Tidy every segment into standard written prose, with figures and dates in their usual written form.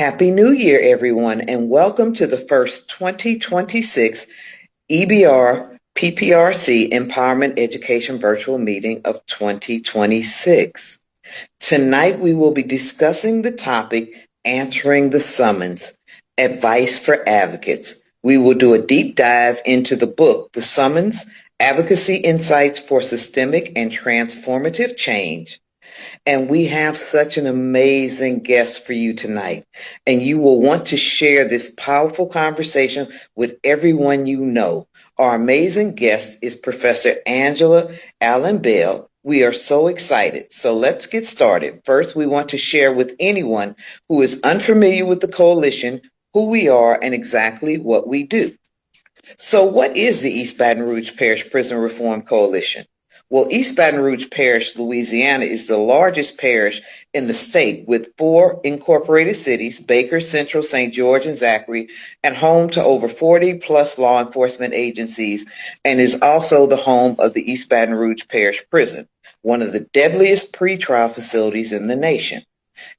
Happy New Year, everyone, and welcome to the first 2026 EBR PPRC Empowerment Education Virtual Meeting of 2026. Tonight, we will be discussing the topic, Answering the Summons, Advice for Advocates. We will do a deep dive into the book, The Summons, Advocacy Insights for Systemic and Transformative Change. And we have such an amazing guest for you tonight. And you will want to share this powerful conversation with everyone you know. Our amazing guest is Professor Angela Allen Bell. We are so excited. So let's get started. First, we want to share with anyone who is unfamiliar with the coalition who we are and exactly what we do. So what is the East Baton Rouge Parish Prison Reform Coalition? Well, East Baton Rouge Parish, Louisiana, is the largest parish in the state with 4 incorporated cities, Baker, Central, St. George, and Zachary, and home to over 40 plus law enforcement agencies, and is also the home of the East Baton Rouge Parish Prison, one of the deadliest pretrial facilities in the nation.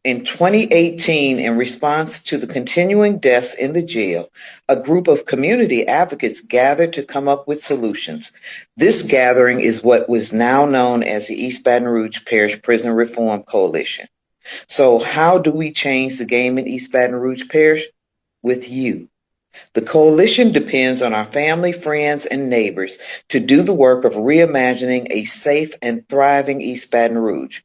In 2018, in response to the continuing deaths in the jail, a group of community advocates gathered to come up with solutions. This gathering is what was now known as the East Baton Rouge Parish Prison Reform Coalition. So how do we change the game in East Baton Rouge Parish? With you. The coalition depends on our family, friends, and neighbors to do the work of reimagining a safe and thriving East Baton Rouge.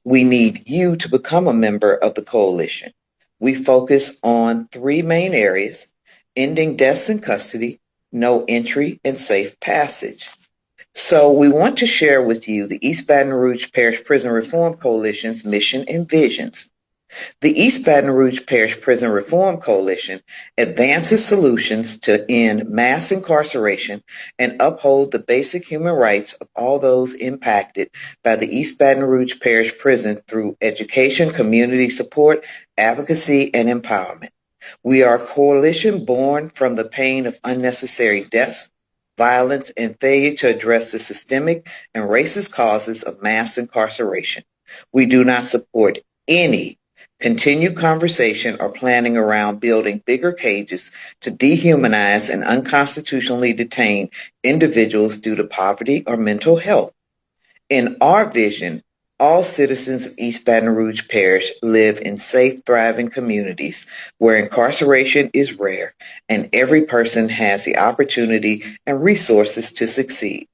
We need you to become a member of the coalition. We focus on 3 main areas: ending deaths in custody, no entry, and safe passage. So we want to share with you the East Baton Rouge Parish Prison Reform Coalition's mission and visions. The East Baton Rouge Parish Prison Reform Coalition advances solutions to end mass incarceration and uphold the basic human rights of all those impacted by the East Baton Rouge Parish Prison through education, community support, advocacy, and empowerment. We are a coalition born from the pain of unnecessary deaths, violence, and failure to address the systemic and racist causes of mass incarceration. We do not support any continued conversation or planning around building bigger cages to dehumanize and unconstitutionally detain individuals due to poverty or mental health. In our vision, all citizens of East Baton Rouge Parish live in safe, thriving communities where incarceration is rare and every person has the opportunity and resources to succeed.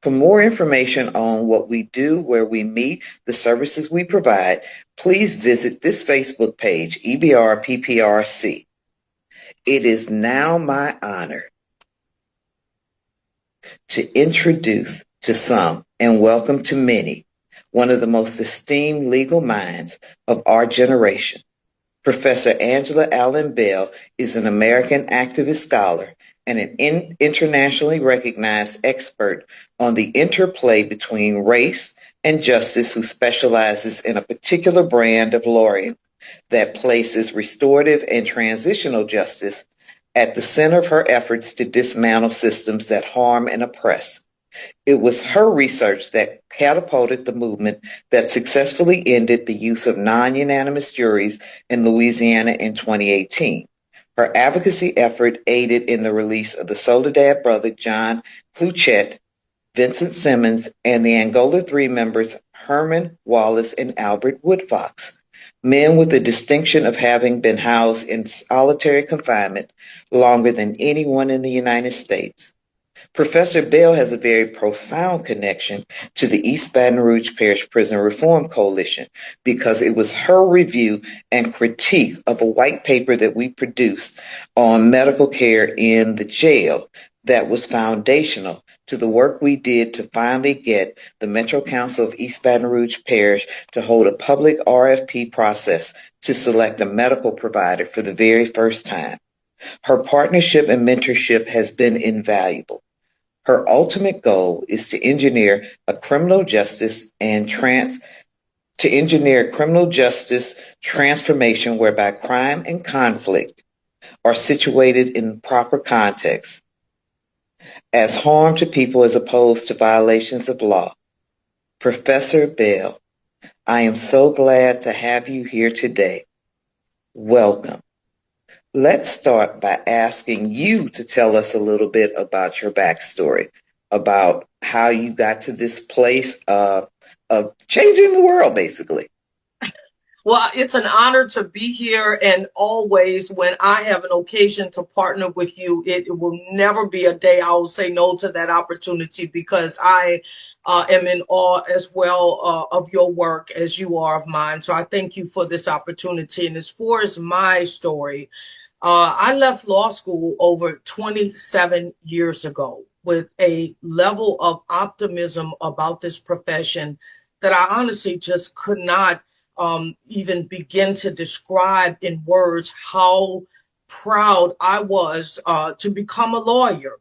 For more information on what we do, where we meet, the services we provide, please visit this Facebook page, EBR PPRC. It is now my honor to introduce to some and welcome to many one of the most esteemed legal minds of our generation. Professor Angela Allen Bell is an American activist scholar and an internationally recognized expert on the interplay between race and justice, who specializes in a particular brand of lawyering that places restorative and transitional justice at the center of her efforts to dismantle systems that harm and oppress. It was her research that catapulted the movement that successfully ended the use of non-unanimous juries in Louisiana in 2018. Her advocacy effort aided in the release of the Soledad brother John Cluchet, Vincent Simmons, and the Angola 3 members Herman Wallace and Albert Woodfox, men with the distinction of having been housed in solitary confinement longer than anyone in the United States. Professor Bell has a very profound connection to the East Baton Rouge Parish Prison Reform Coalition because it was her review and critique of a white paper that we produced on medical care in the jail that was foundational to the work we did to finally get the Metro Council of East Baton Rouge Parish to hold a public RFP process to select a medical provider for the very first time. Her partnership and mentorship has been invaluable. Her ultimate goal is to engineer criminal justice transformation whereby crime and conflict are situated in proper context as harm to people as opposed to violations of law. Professor Bell, I am so glad to have you here today. Welcome. Let's start by asking you to tell us a little bit about your backstory, about how you got to this place of changing the world, basically. Well, it's an honor to be here. And always, when I have an occasion to partner with you, it will never be a day I will say no to that opportunity because I am in awe as well of your work as you are of mine. So I thank you for this opportunity. And as far as my story, I left law school over 27 years ago with a level of optimism about this profession that I honestly just could not even begin to describe in words how proud I was to become a lawyer.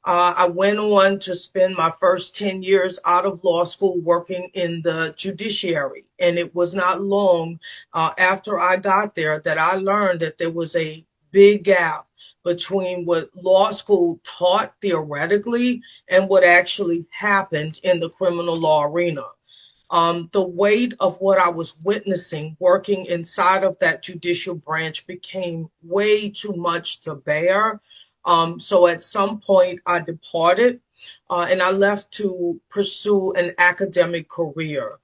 I went on to spend my first 10 years out of law school working in the judiciary. And it was not long after I got there that I learned that there was a big gap between what law school taught theoretically and what actually happened in the criminal law arena. The weight of what I was witnessing working inside of that judicial branch became way too much to bear. So at some point, I departed and I left to pursue an academic career.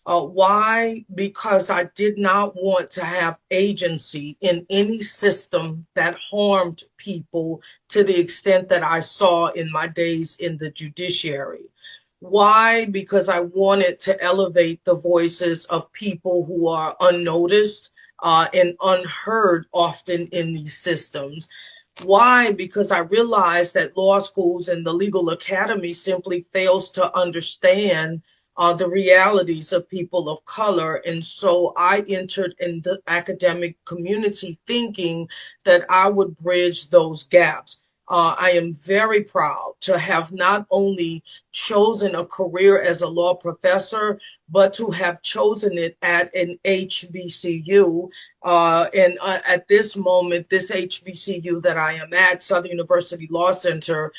Why? Because I did not want to have agency in any system that harmed people to the extent that I saw in my days in the judiciary. Why? Because I wanted to elevate the voices of people who are unnoticed and unheard often in these systems. Why? Because I realized that law schools and the legal academy simply fails to understand the realities of people of color. And so I entered in the academic community thinking that I would bridge those gaps. I am very proud to have not only chosen a career as a law professor, but to have chosen it at an HBCU. And at this moment, this HBCU that I am at, Southern University Law Center,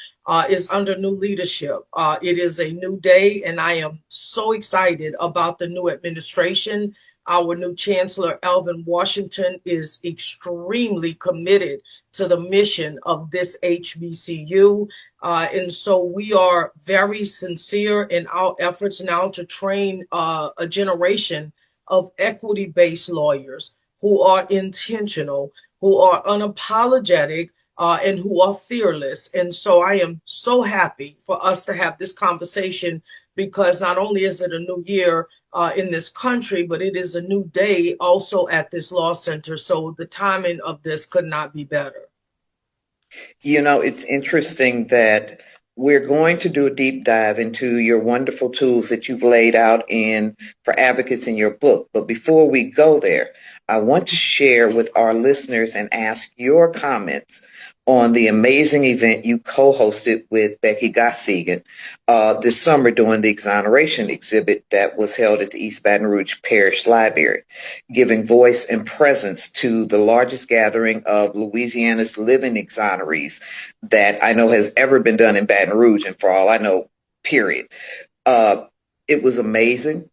is under new leadership. It is a new day, and I am so excited about the new administration. Our new Chancellor, Alvin Washington, is extremely committed to the mission of this HBCU. And so we are very sincere in our efforts now to train a generation of equity based lawyers who are intentional, who are unapologetic, and who are fearless. And so I am so happy for us to have this conversation because not only is it a new year in this country, but it is a new day also at this law center. So the timing of this could not be better. You know, it's interesting that we're going to do a deep dive into your wonderful tools that you've laid out in for advocates in your book. But before we go there, I want to share with our listeners and ask your comments on the amazing event you co-hosted with Becky Gottsegan this summer during the exoneration exhibit that was held at the East Baton Rouge Parish Library, giving voice and presence to the largest gathering of Louisiana's living exonerees that I know has ever been done in Baton Rouge, and for all I know, period. Uh, it was amazing.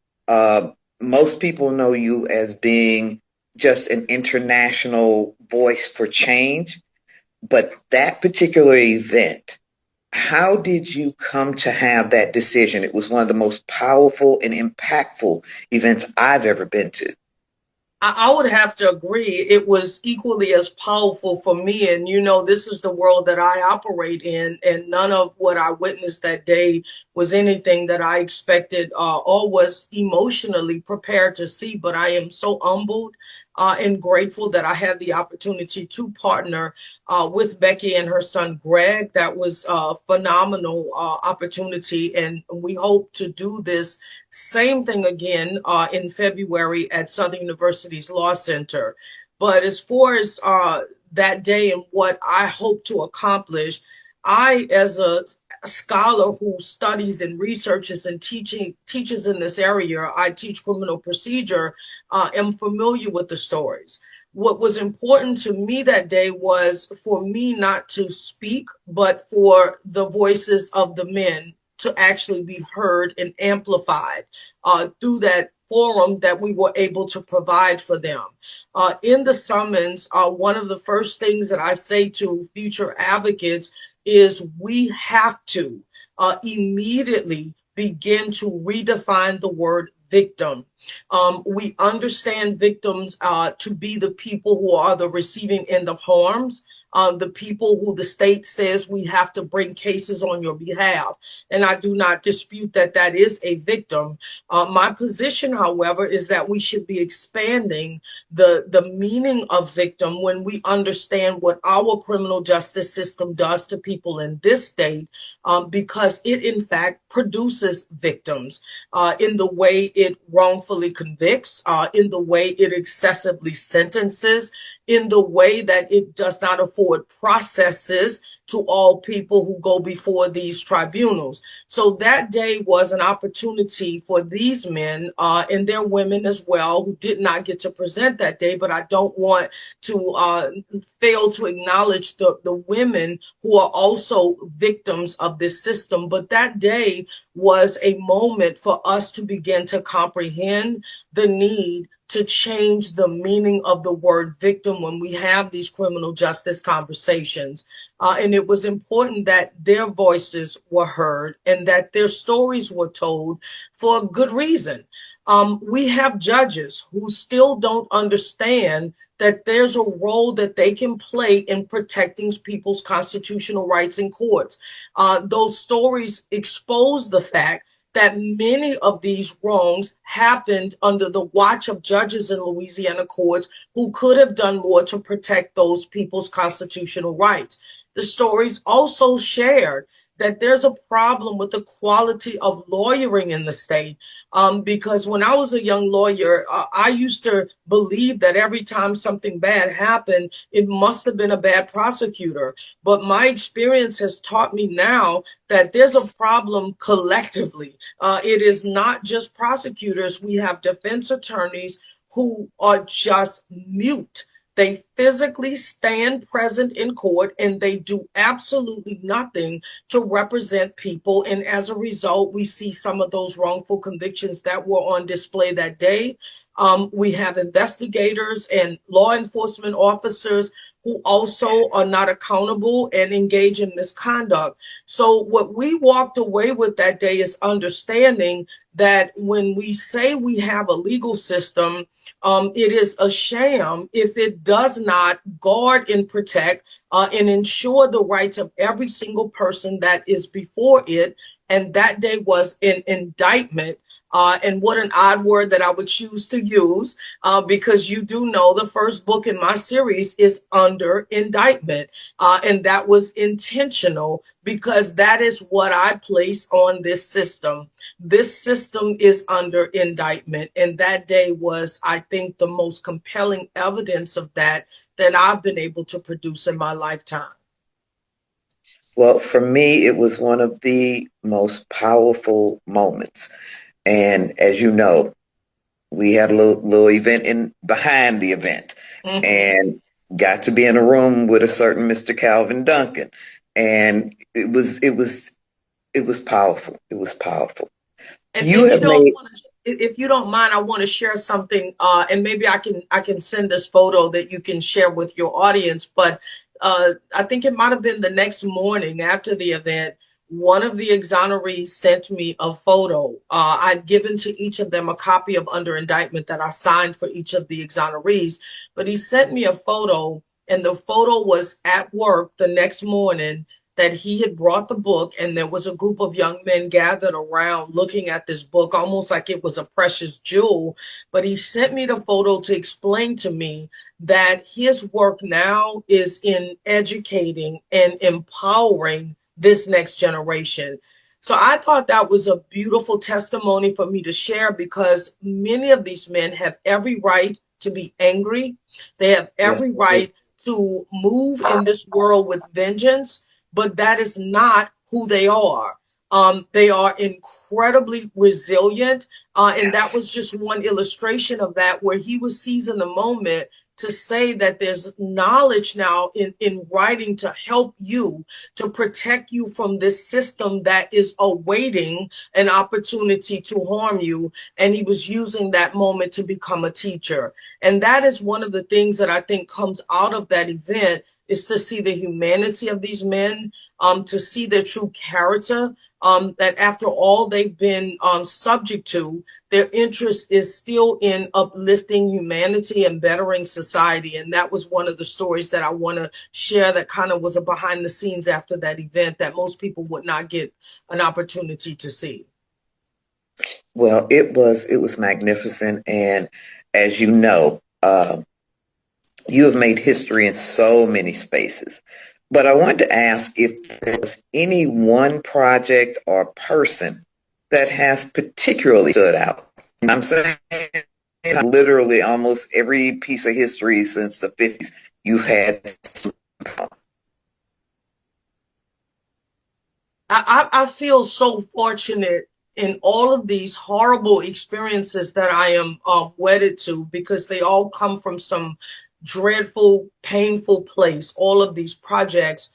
Most people know you as being just an international voice for change, but that particular event, how did you come to have that decision? It was one of the most powerful and impactful events I've ever been to. I would have to agree. It was equally as powerful for me. And, this is the world that I operate in. And none of what I witnessed that day was anything that I expected or was emotionally prepared to see. But I am so humbled and grateful that I had the opportunity to partner with Becky and her son, Greg. That was a phenomenal opportunity. And we hope to do this same thing again in February at Southern University's Law Center. But as far as that day and what I hope to accomplish, I, as a scholar who studies and researches and teaches in this area, I teach criminal procedure, am familiar with the stories. What was important to me that day was for me not to speak, but for the voices of the men to actually be heard and amplified through that forum that we were able to provide for them. In the summons, one of the first things that I say to future advocates is we have to immediately begin to redefine the word victim. We understand victims to be the people who are the receiving end of harms, the people who the state says we have to bring cases on your behalf. And I do not dispute that that is a victim. My position, however, is that we should be expanding the meaning of victim when we understand what our criminal justice system does to people in this state, because it, in fact, produces victims in the way it wrongfully convicts, in the way it excessively sentences, in the way that it does not afford processes to all people who go before these tribunals. So that day was an opportunity for these men and their women as well, who did not get to present that day. But I don't want to fail to acknowledge the women who are also victims of this system. But that day was a moment for us to begin to comprehend the need to change the meaning of the word victim when we have these criminal justice conversations. And it was important that their voices were heard and that their stories were told for a good reason. We have judges who still don't understand that there's a role that they can play in protecting people's constitutional rights in courts. Those stories expose the fact that many of these wrongs happened under the watch of judges in Louisiana courts who could have done more to protect those people's constitutional rights. The stories also shared that there's a problem with the quality of lawyering in the state. Because when I was a young lawyer, I used to believe that every time something bad happened, it must have been a bad prosecutor. But my experience has taught me now that there's a problem collectively. It is not just prosecutors. We have defense attorneys who are just mute. They physically stand present in court and they do absolutely nothing to represent people. And as a result, we see some of those wrongful convictions that were on display that day. We have investigators and law enforcement officers who also are not accountable and engage in misconduct. So what we walked away with that day is understanding that when we say we have a legal system, it is a sham if it does not guard and protect and ensure the rights of every single person that is before it. And that day was an indictment. And what an odd word that I would choose to use, because you do know the first book in my series is under indictment. And that was intentional because that is what I place on this system. This system is under indictment. And that day was, I think, the most compelling evidence of that I've been able to produce in my lifetime. Well, for me, it was one of the most powerful moments. And as you know, we had a little event in behind the event, and got to be in a room with a certain Mr. Calvin Duncan, and it was powerful. It was powerful. You And have made if you don't mind, I want to share something, and maybe I can send this photo that you can share with your audience. But I think it might have been the next morning after the event. One of the exonerees sent me a photo. I'd given to each of them a copy of under indictment that I signed for each of the exonerees, but he sent me a photo, and the photo was at work the next morning that he had brought the book, and there was a group of young men gathered around looking at this book almost like it was a precious jewel. But he sent me the photo to explain to me that his work now is in educating and empowering this next generation. So I thought that was a beautiful testimony for me to share, because many of these men have every right to be angry. They have yes, every right to move in this world with vengeance, but that is not who they are. They are incredibly resilient. And that yes, was just one illustration of that, where he was seizing the moment to say that there's knowledge now in writing to help you, to protect you from this system that is awaiting an opportunity to harm you. And he was using that moment to become a teacher. And that is one of the things that I think comes out of that event, is to see the humanity of these men, to see their true character, that after all they've been subject to, their interest is still in uplifting humanity and bettering society. And that was one of the stories that I want to share, that kind of was a behind the scenes after that event that most people would not get an opportunity to see. Well, it was magnificent, and as you know, you have made history in so many spaces. But I wanted to ask if there was any one project or person that has particularly stood out. And I'm saying literally almost every piece of history since the 50s, you've had. I feel so fortunate in all of these horrible experiences that I am wedded to, because they all come from some dreadful, painful place, all of these projects,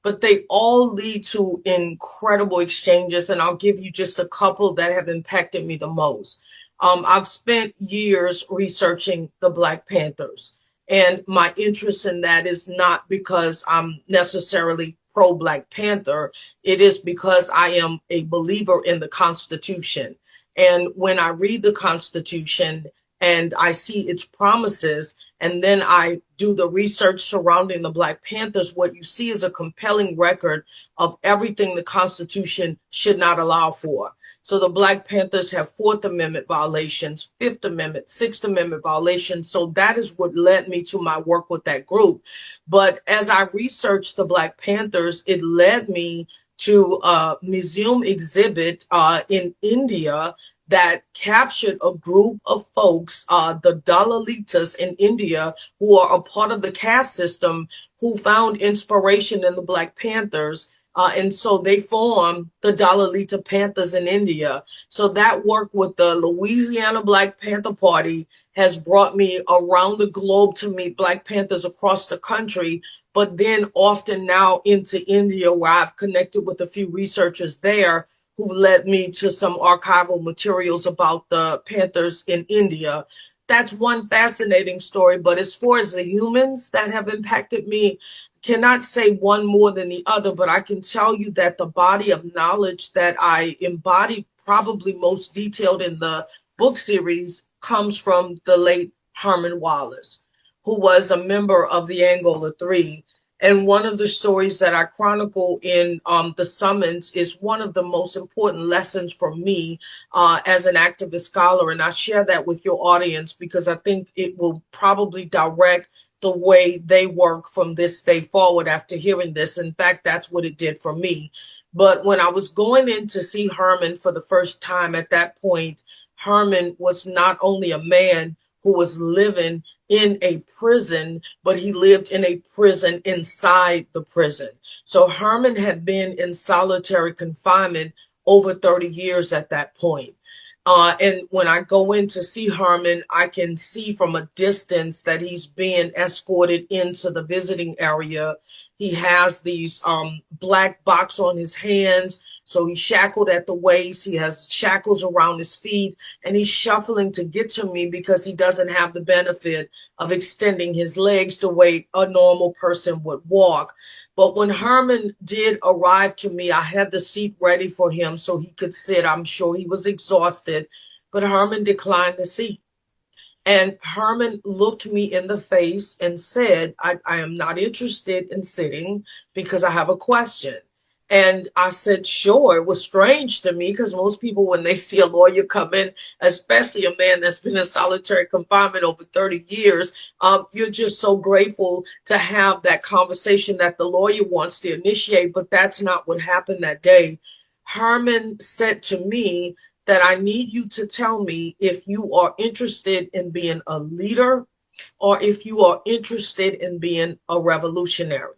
but they all lead to incredible exchanges. And I'll give you just a couple that have impacted me the most. I've spent years researching the Black Panthers, and my interest in that is not because I'm necessarily pro Black Panther. It is because I am a believer in the Constitution. And when I read the Constitution and I see its promises, and then I do the research surrounding the Black Panthers, what you see is a compelling record of everything the Constitution should not allow for. So the Black Panthers have Fourth Amendment violations, Fifth Amendment, Sixth Amendment violations. So that is what led me to my work with that group. But as I researched the Black Panthers, it led me to a museum exhibit in India that captured a group of folks, the Dalalitas in India, who are a part of the caste system, who found inspiration in the Black Panthers. And so they formed the Dalalita Panthers in India. So that work with the Louisiana Black Panther Party has brought me around the globe to meet Black Panthers across the country, but then often now into India, where I've connected with a few researchers there who led me to some archival materials about the Panthers in India. That's one fascinating story. But as far as the humans that have impacted me, cannot say one more than the other, but I can tell you that the body of knowledge that I embody, probably most detailed in the book series, comes from the late Herman Wallace, who was a member of the Angola Three. And one of the stories that I chronicle in the summons is one of the most important lessons for me as an activist scholar. And I share that with your audience because I think it will probably direct the way they work from this day forward after hearing this. In fact, that's what it did for me. But when I was going in to see Herman for the first time, at that point, Herman was not only a man who was living in a prison, but he lived in a prison inside the prison. So Herman had been in solitary confinement over 30 years at that point. And when I go in to see Herman, I can see from a distance that he's being escorted into the visiting area. He has these black box on his hands, so he's shackled at the waist. He has shackles around his feet, and he's shuffling to get to me because he doesn't have the benefit of extending his legs the way a normal person would walk. But when Herman did arrive to me, I had the seat ready for him so he could sit. I'm sure he was exhausted, but Herman declined the seat. And Herman looked me in the face and said, I am not interested in sitting because I have a question. And I said, sure. It was strange to me because most people, when they see a lawyer come in, especially a man that's been in solitary confinement over 30 years, you're just so grateful to have that conversation that the lawyer wants to initiate. But that's not what happened that day. Herman said to me that I need you to tell me if you are interested in being a leader or if you are interested in being a revolutionary.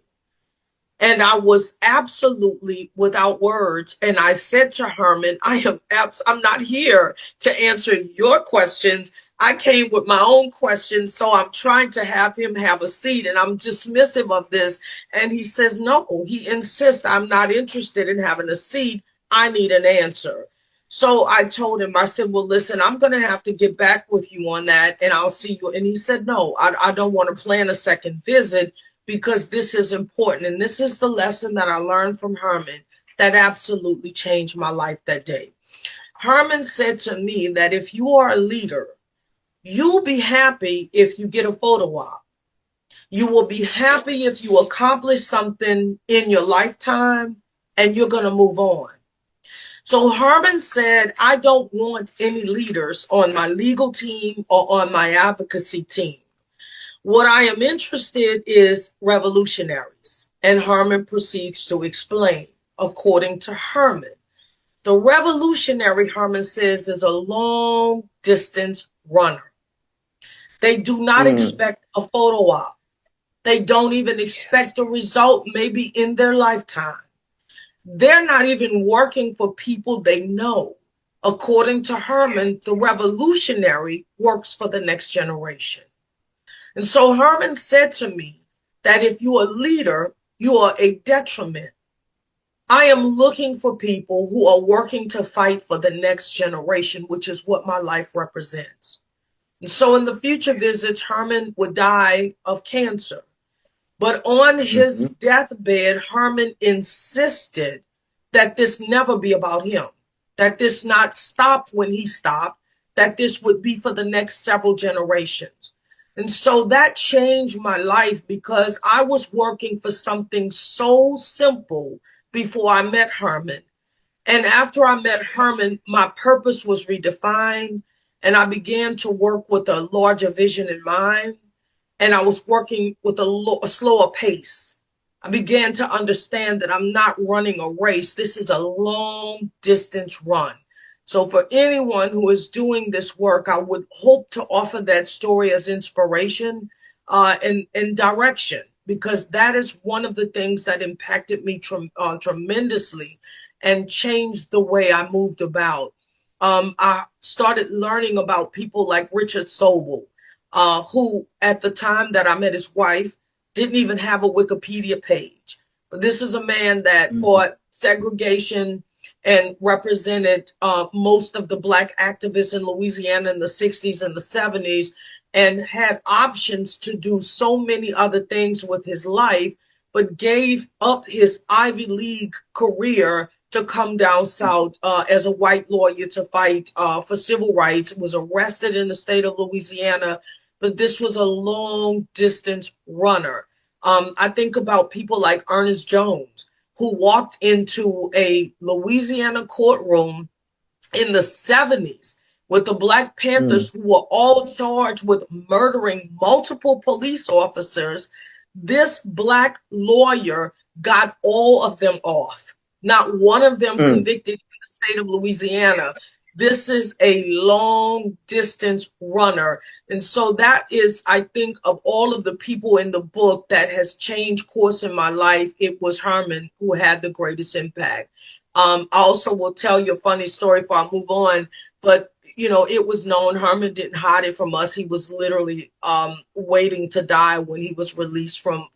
And I was absolutely without words. And I said to Herman, I'm not here to answer your questions. I came with my own questions, so I'm trying to have him have a seat, and I'm dismissive of this. And he says, no, he insists, I'm not interested in having a seat. I need an answer. So I told him, I said, well, listen, I'm going to have to get back with you on that, and I'll see you. And he said, no, I don't want to plan a second visit because this is important. And this is the lesson that I learned from Herman that absolutely changed my life that day. Herman said to me that if you are a leader, you'll be happy if you get a photo op. You will be happy if you accomplish something in your lifetime and you're going to move on. So Herman said, I don't want any leaders on my legal team or on my advocacy team. What I am interested is revolutionaries. And Herman proceeds to explain, according to Herman, the revolutionary, Herman says, is a long distance runner. They do not expect a photo op. They don't even expect a result maybe in their lifetime. They're not even working for people they know. According to Herman, the revolutionary works for the next generation. And so Herman said to me that if you're a leader, you are a detriment. I am looking for people who are working to fight for the next generation, which is what my life represents. And so in the future visits, Herman would die of cancer. But on his deathbed, Herman insisted that this never be about him, that this not stop when he stopped, that this would be for the next several generations. And so that changed my life because I was working for something so simple before I met Herman. And after I met Herman, my purpose was redefined, and I began to work with a larger vision in mind. And I was working with a slower pace. I began to understand that I'm not running a race. This is a long distance run. So for anyone who is doing this work, I would hope to offer that story as inspiration and direction, because that is one of the things that impacted me tremendously and changed the way I moved about. I started learning about people like Richard Sobel, who at the time that I met his wife didn't even have a Wikipedia page. But this is a man that fought segregation and represented most of the Black activists in Louisiana in the 60s and the 70s, and had options to do so many other things with his life, but gave up his Ivy League career to come down south as a white lawyer to fight for civil rights, was arrested in the state of Louisiana, but this was a long distance runner. I think about people like Ernest Jones, who walked into a Louisiana courtroom in the 70s with the Black Panthers, who were all charged with murdering multiple police officers. This Black lawyer got all of them off. Not one of them convicted in the state of Louisiana. This is a long distance runner. And so that is, I think, of all of the people in the book that has changed course in my life, it was Herman who had the greatest impact. I also will tell you a funny story before I move on, but you know, it was known, Herman didn't hide it from us. He was literally waiting to die when he was released from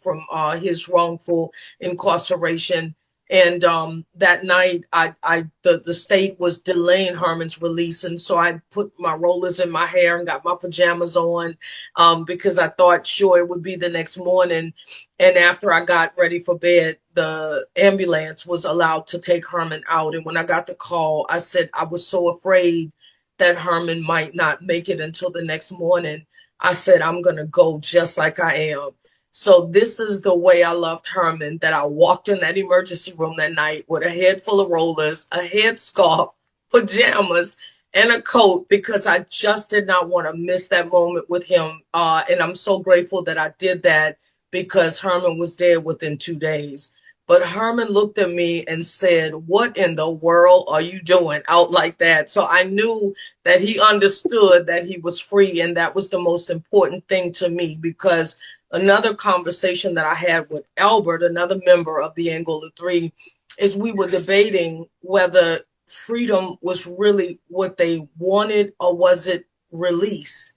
his wrongful incarceration. And that night, the state was delaying Herman's release, and so I put my rollers in my hair and got my pajamas on because I thought sure it would be the next morning. And after I got ready for bed, the ambulance was allowed to take Herman out. And when I got the call, I said I was so afraid that Herman might not make it until the next morning. I said, I'm going to go just like I am. So this is the way I loved Herman, that I walked in that emergency room that night with a head full of rollers, a headscarf, pajamas, and a coat, because I just did not want to miss that moment with him. And I'm so grateful that I did that, because Herman was dead within 2 days. But Herman looked at me and said, what in the world are you doing out like that? So I knew that he understood that he was free. And that was the most important thing to me, because another conversation that I had with Albert, another member of the Angola Three, is we were debating whether freedom was really what they wanted, or was it release?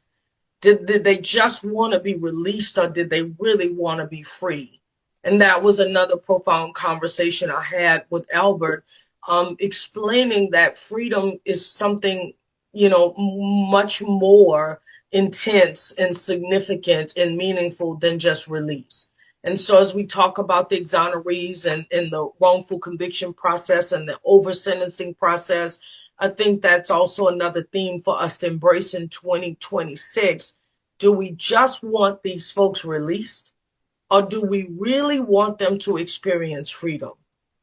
Did they just want to be released, or did they really want to be free? And that was another profound conversation I had with Albert, explaining that freedom is something, much more intense and significant and meaningful than just release. And so as we talk about the exonerees and the wrongful conviction process and the over sentencing process, I think that's also another theme for us to embrace in 2026. Do we just want these folks released, or do we really want them to experience freedom?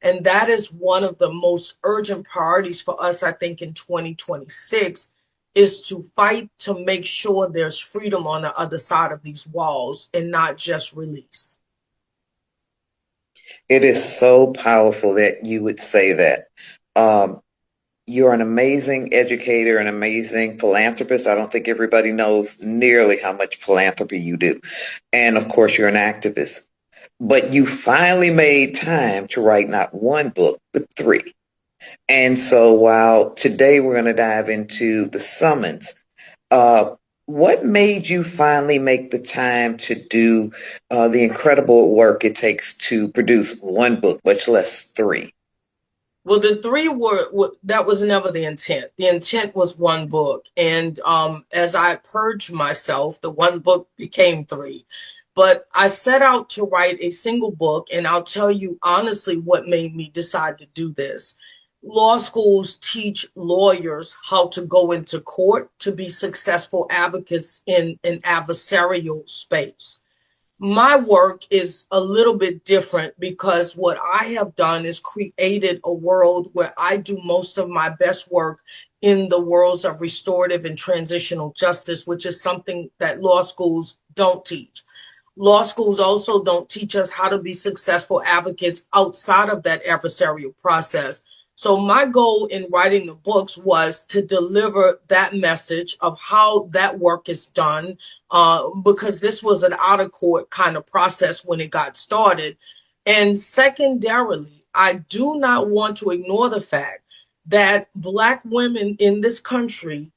And that is one of the most urgent priorities for us, I think, in 2026, is to fight to make sure there's freedom on the other side of these walls and not just release. It is so powerful that you would say that. Um, you're an amazing educator, an amazing philanthropist. I don't think everybody knows nearly how much philanthropy you do. And of course, you're an activist. But you finally made time to write not one book, but three. And so while today we're going to dive into the summons, uh, what made you finally make the time to do the incredible work it takes to produce one book, much less three? Well, the three that was never the intent. The intent was one book. And as I purged myself, the one book became three. But I set out to write a single book, and I'll tell you honestly what made me decide to do this. Law schools teach lawyers how to go into court to be successful advocates in an adversarial space. My work is a little bit different because what I have done is created a world where I do most of my best work in the worlds of restorative and transitional justice, which is something that law schools don't teach. Law schools also don't teach us how to be successful advocates outside of that adversarial process. So my goal in writing the books was to deliver that message of how that work is done, because this was an out of court kind of process when it got started. And secondarily, I do not want to ignore the fact that Black women in this country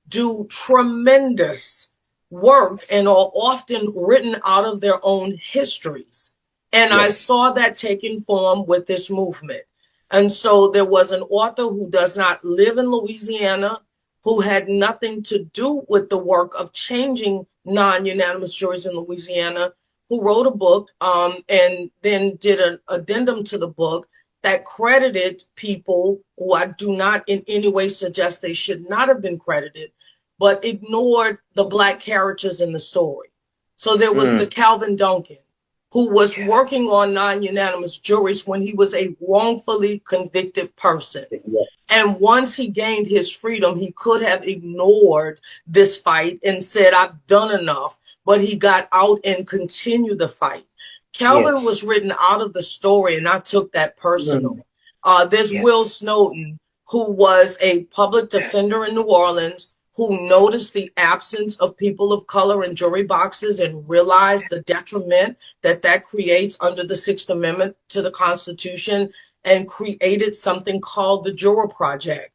do tremendous work and are often written out of their own histories. And I Yes. saw that taking form with this movement. And so there was an author who does not live in Louisiana, who had nothing to do with the work of changing non-unanimous juries in Louisiana, who wrote a book, and then did an addendum to the book that credited people who I do not in any way suggest they should not have been credited, but ignored the Black characters in the story. So there was the Mm, Calvin Duncan, who was yes. working on non-unanimous juries when he was a wrongfully convicted person. Yes. And once he gained his freedom, he could have ignored this fight and said, I've done enough. But he got out and continued the fight. Calvin was Yes. written out of the story, and I took that personal. Mm, There's yes. Will Snowden, who was a public Yes. defender in New Orleans, who noticed the absence of people of color in jury boxes and realized the detriment that that creates under the Sixth Amendment to the Constitution, and created something called the Juror Project.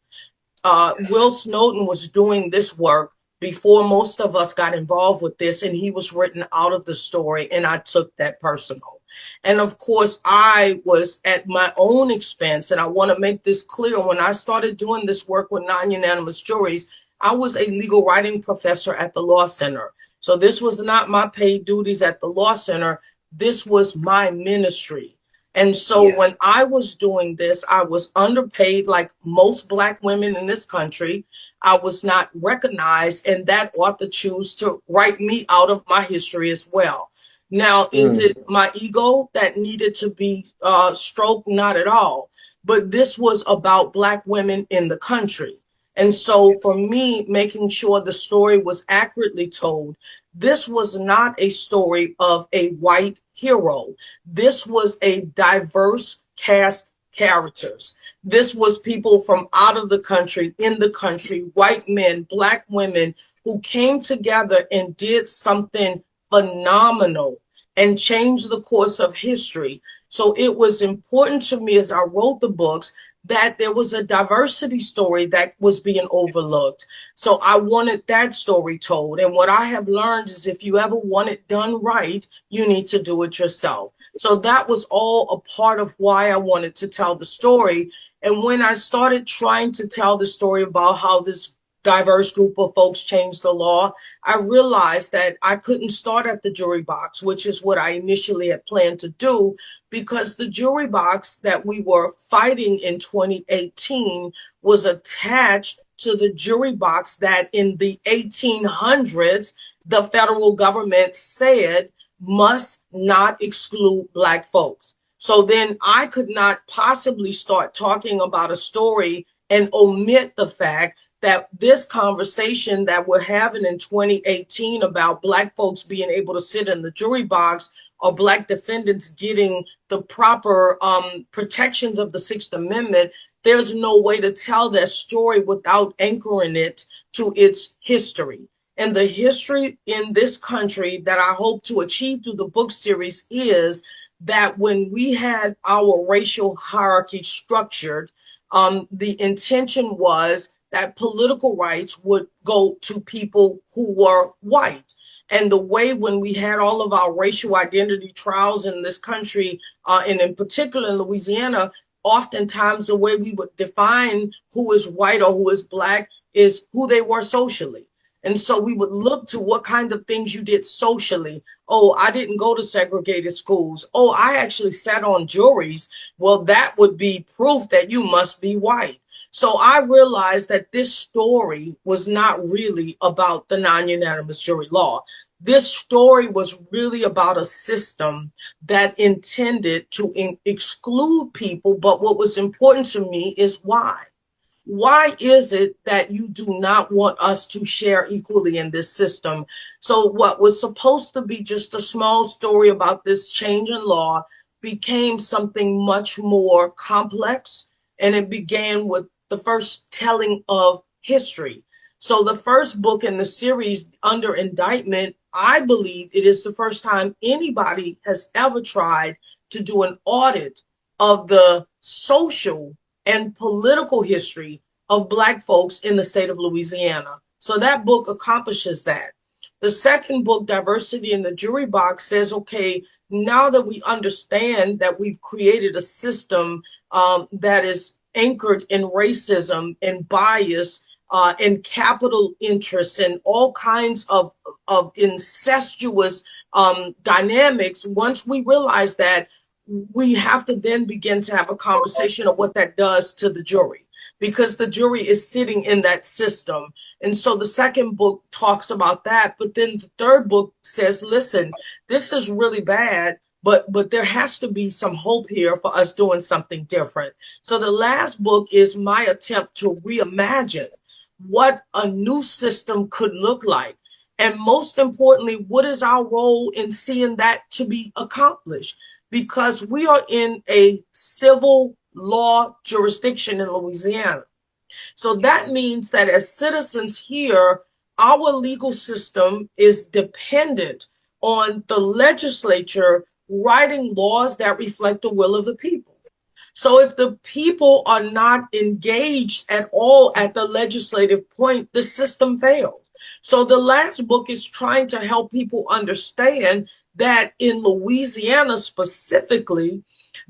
Yes. Will Snowden was doing this work before most of us got involved with this, and he was written out of the story, and I took that personal. And of course, I was at my own expense, and I want to make this clear. When I started doing this work with non-unanimous juries, I was a legal writing professor at the Law Center. So this was not my paid duties at the Law Center. This was my ministry. And so Yes. when I was doing this, I was underpaid like most Black women in this country. I was not recognized, and that author chose to write me out of my history as well. Now, is Mm, it my ego that needed to be stroked? Not at all. But this was about Black women in the country. And so yes. for me, making sure the story was accurately told, this was not a story of a white hero. This was a diverse cast characters. This was people from out of the country, in the country, white men, Black women who came together and did something phenomenal and changed the course of history. So it was important to me as I wrote the books that there was a diversity story that was being overlooked. So I wanted that story told. And what I have learned is if you ever want it done right, you need to do it yourself. So that was all a part of why I wanted to tell the story. And when I started trying to tell the story about how this diverse group of folks changed the law, I realized that I couldn't start at the jury box, which is what I initially had planned to do, because the jury box that we were fighting in 2018 was attached to the jury box that in the 1800s, the federal government said must not exclude Black folks. So then I could not possibly start talking about a story and omit the fact that this conversation that we're having in 2018 about Black folks being able to sit in the jury box or Black defendants getting the proper protections of the Sixth Amendment, there's no way to tell that story without anchoring it to its history. And the history in this country that I hope to achieve through the book series is that when we had our racial hierarchy structured, the intention was that political rights would go to people who were white. And the way when we had all of our racial identity trials in this country, and in particular in Louisiana, oftentimes the way we would define who is white or who is Black is who they were socially. And so we would look to what kind of things you did socially. Oh, I didn't go to segregated schools. Oh, I actually sat on juries. Well, that would be proof that you must be white. So I realized that this story was not really about the non-unanimous jury law. This story was really about a system that intended to exclude people. But what was important to me is why. Why is it that you do not want us to share equally in this system? So what was supposed to be just a small story about this change in law became something much more complex, and it began with the first telling of history. So the first book in the series, Under Indictment, I believe it is the first time anybody has ever tried to do an audit of the social and political history of Black folks in the state of Louisiana. So that book accomplishes that. The second book, Diversity in the Jury Box, says, okay, now that we understand that we've created a system that is anchored in racism and bias and capital interests and all kinds of incestuous dynamics, once we realize that, we have to then begin to have a conversation of what that does to the jury, because the jury is sitting in that system. And so the second book talks about that. But then the third book says, listen, this is really bad, but there has to be some hope here for us doing something different. So the last book is my attempt to reimagine what a new system could look like. And most importantly, what is our role in seeing that to be accomplished? Because we are in a civil law jurisdiction in Louisiana. So that means that as citizens here, our legal system is dependent on the legislature writing laws that reflect the will of the people. So if the people are not engaged at all at the legislative point, the system fails. So the last book is trying to help people understand that in Louisiana specifically,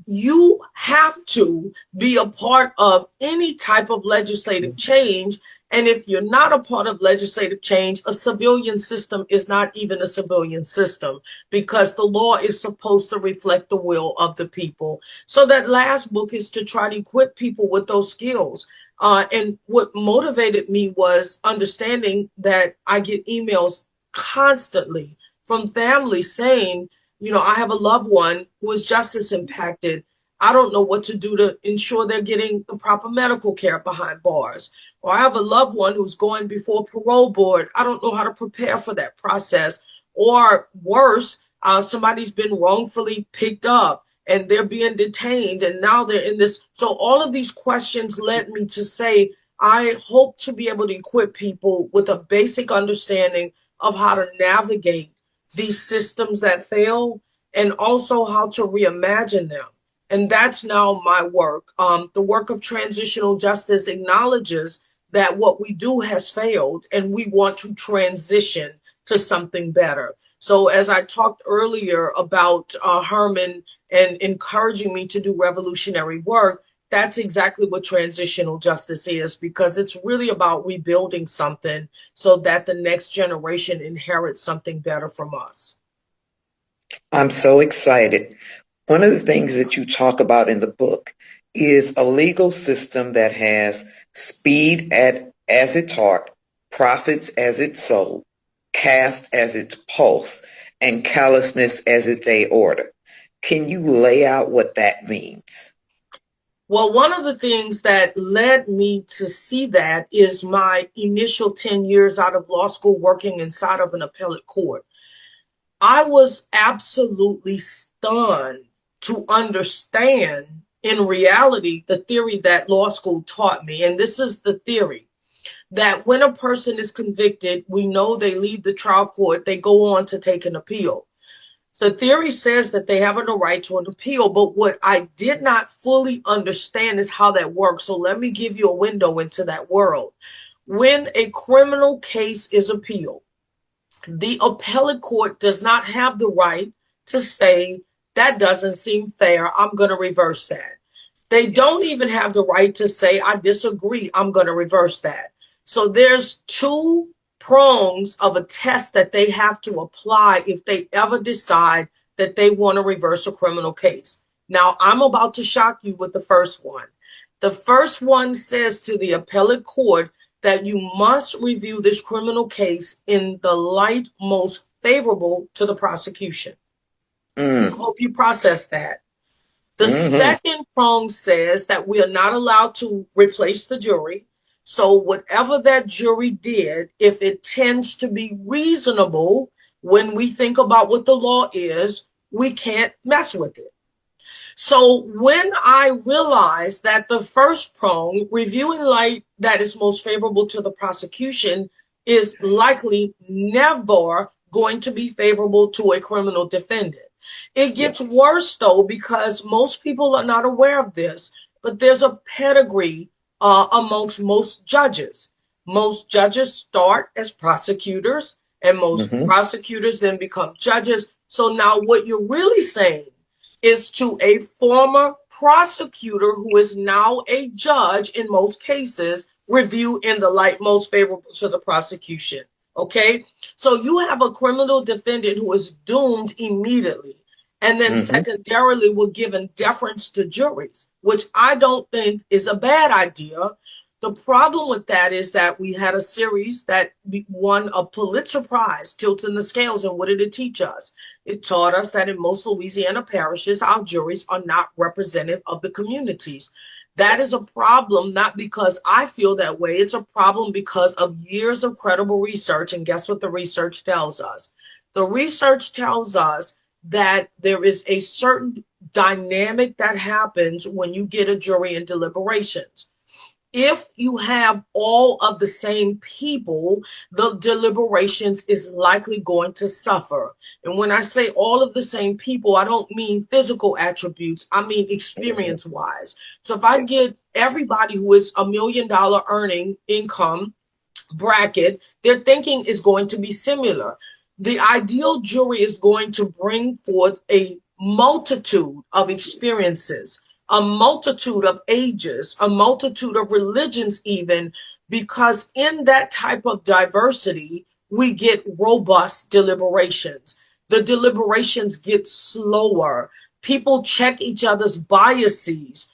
you have to be a part of any type of legislative change. And if you're not a part of legislative change, a civilian system is not even a civilian system, because the law is supposed to reflect the will of the people. So that last book is to try to equip people with those skills. And what motivated me was understanding that I get emails constantly from families saying, you know, I have a loved one who is justice impacted. I don't know what to do to ensure they're getting the proper medical care behind bars. Or I have a loved one who's going before parole board. I don't know how to prepare for that process. Or worse, somebody's been wrongfully picked up and they're being detained and now they're in this. So all of these questions led me to say, I hope to be able to equip people with a basic understanding of how to navigate these systems that fail, and also how to reimagine them. And that's now my work. The work of transitional justice acknowledges that what we do has failed and we want to transition to something better. So, as I talked earlier about Herman and encouraging me to do revolutionary work, that's exactly what transitional justice is, because it's really about rebuilding something so that the next generation inherits something better from us. I'm so excited. One of the things that you talk about in the book is a legal system that has speed as its heart, profits as its soul, caste as its pulse, and callousness as its aorta. Can you lay out what that means? Well, one of the things that led me to see that is my initial 10 years out of law school working inside of an appellate court. I was absolutely stunned to understand in reality the theory that law school taught me. And this is the theory that when a person is convicted, we know they leave the trial court, they go on to take an appeal. So theory says that they have a right to an appeal, but what I did not fully understand is how that works. So let me give you a window into that world. When a criminal case is appealed, the appellate court does not have the right to say, that doesn't seem fair, I'm going to reverse that. They don't even have the right to say, I disagree, I'm going to reverse that. So there's two prongs of a test that they have to apply if they ever decide that they want to reverse a criminal case. Now, I'm about to shock you with the first one. The first one says to the appellate court that you must review this criminal case in the light most favorable to the prosecution. I Mm. hope you process that. The Hmm. second prong says that we are not allowed to replace the jury. So whatever that jury did, if it tends to be reasonable when we think about what the law is, we can't mess with it. So when I realized that the first prong, reviewing light that is most favorable to the prosecution, is likely never going to be favorable to a criminal defendant. It gets Yes. worse though, because most people are not aware of this, but there's a pedigree amongst most judges. Most judges start as prosecutors, and most Hmm. prosecutors then become judges. So now what you're really saying is to a former prosecutor who is now a judge in most cases, review in the light most favorable to the prosecution. Okay? So you have a criminal defendant who is doomed immediately. And then Hmm. secondarily, we're given deference to juries, which I don't think is a bad idea. The problem with that is that we had a series that won a Pulitzer Prize, Tilting the Scales. And what did it teach us? It taught us that in most Louisiana parishes, our juries are not representative of the communities. That is a problem, not because I feel that way. It's a problem because of years of credible research. And guess what the research tells us? The research tells us that there is a certain dynamic that happens when you get a jury in deliberations. If you have all of the same people, the deliberations is likely going to suffer. And when I say all of the same people, I don't mean physical attributes, I mean experience wise. So if I Yes. get everybody who is $1 million earning income bracket, their thinking is going to be similar. The ideal jury is going to bring forth a multitude of experiences, a multitude of ages, a multitude of religions, even, because in that type of diversity, we get robust deliberations. The deliberations get slower. People check each other's biases.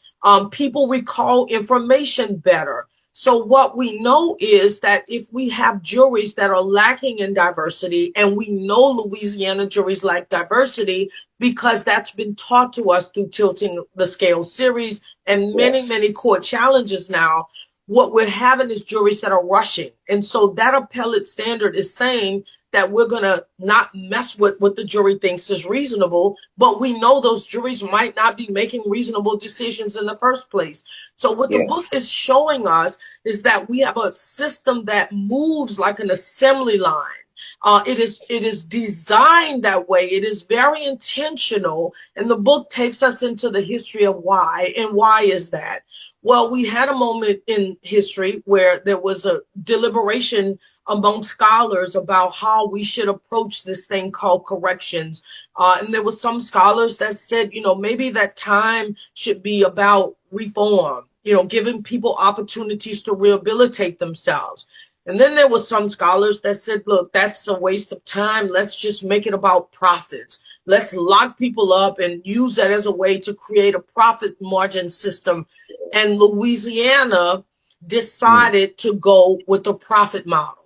People recall information better. So what we know is that if we have juries that are lacking in diversity, and we know Louisiana juries lack diversity because that's been taught to us through Tilting the Scale series and many, Yes. many court challenges now, what we're having is juries that are rushing. And so that appellate standard is saying that we're going to not mess with what the jury thinks is reasonable, but we know those juries might not be making reasonable decisions in the first place. So what the book Yes. is showing us is that we have a system that moves like an assembly line. It is designed that way. It is very intentional. And the book takes us into the history of why. And why is that? Well, we had a moment in history where there was a deliberation among scholars about how we should approach this thing called corrections. And there were some scholars that said, maybe that time should be about reform, giving people opportunities to rehabilitate themselves. And then there were some scholars that said, look, that's a waste of time. Let's just make it about profits. Let's lock people up and use that as a way to create a profit margin system. And Louisiana decided to go with the profit model.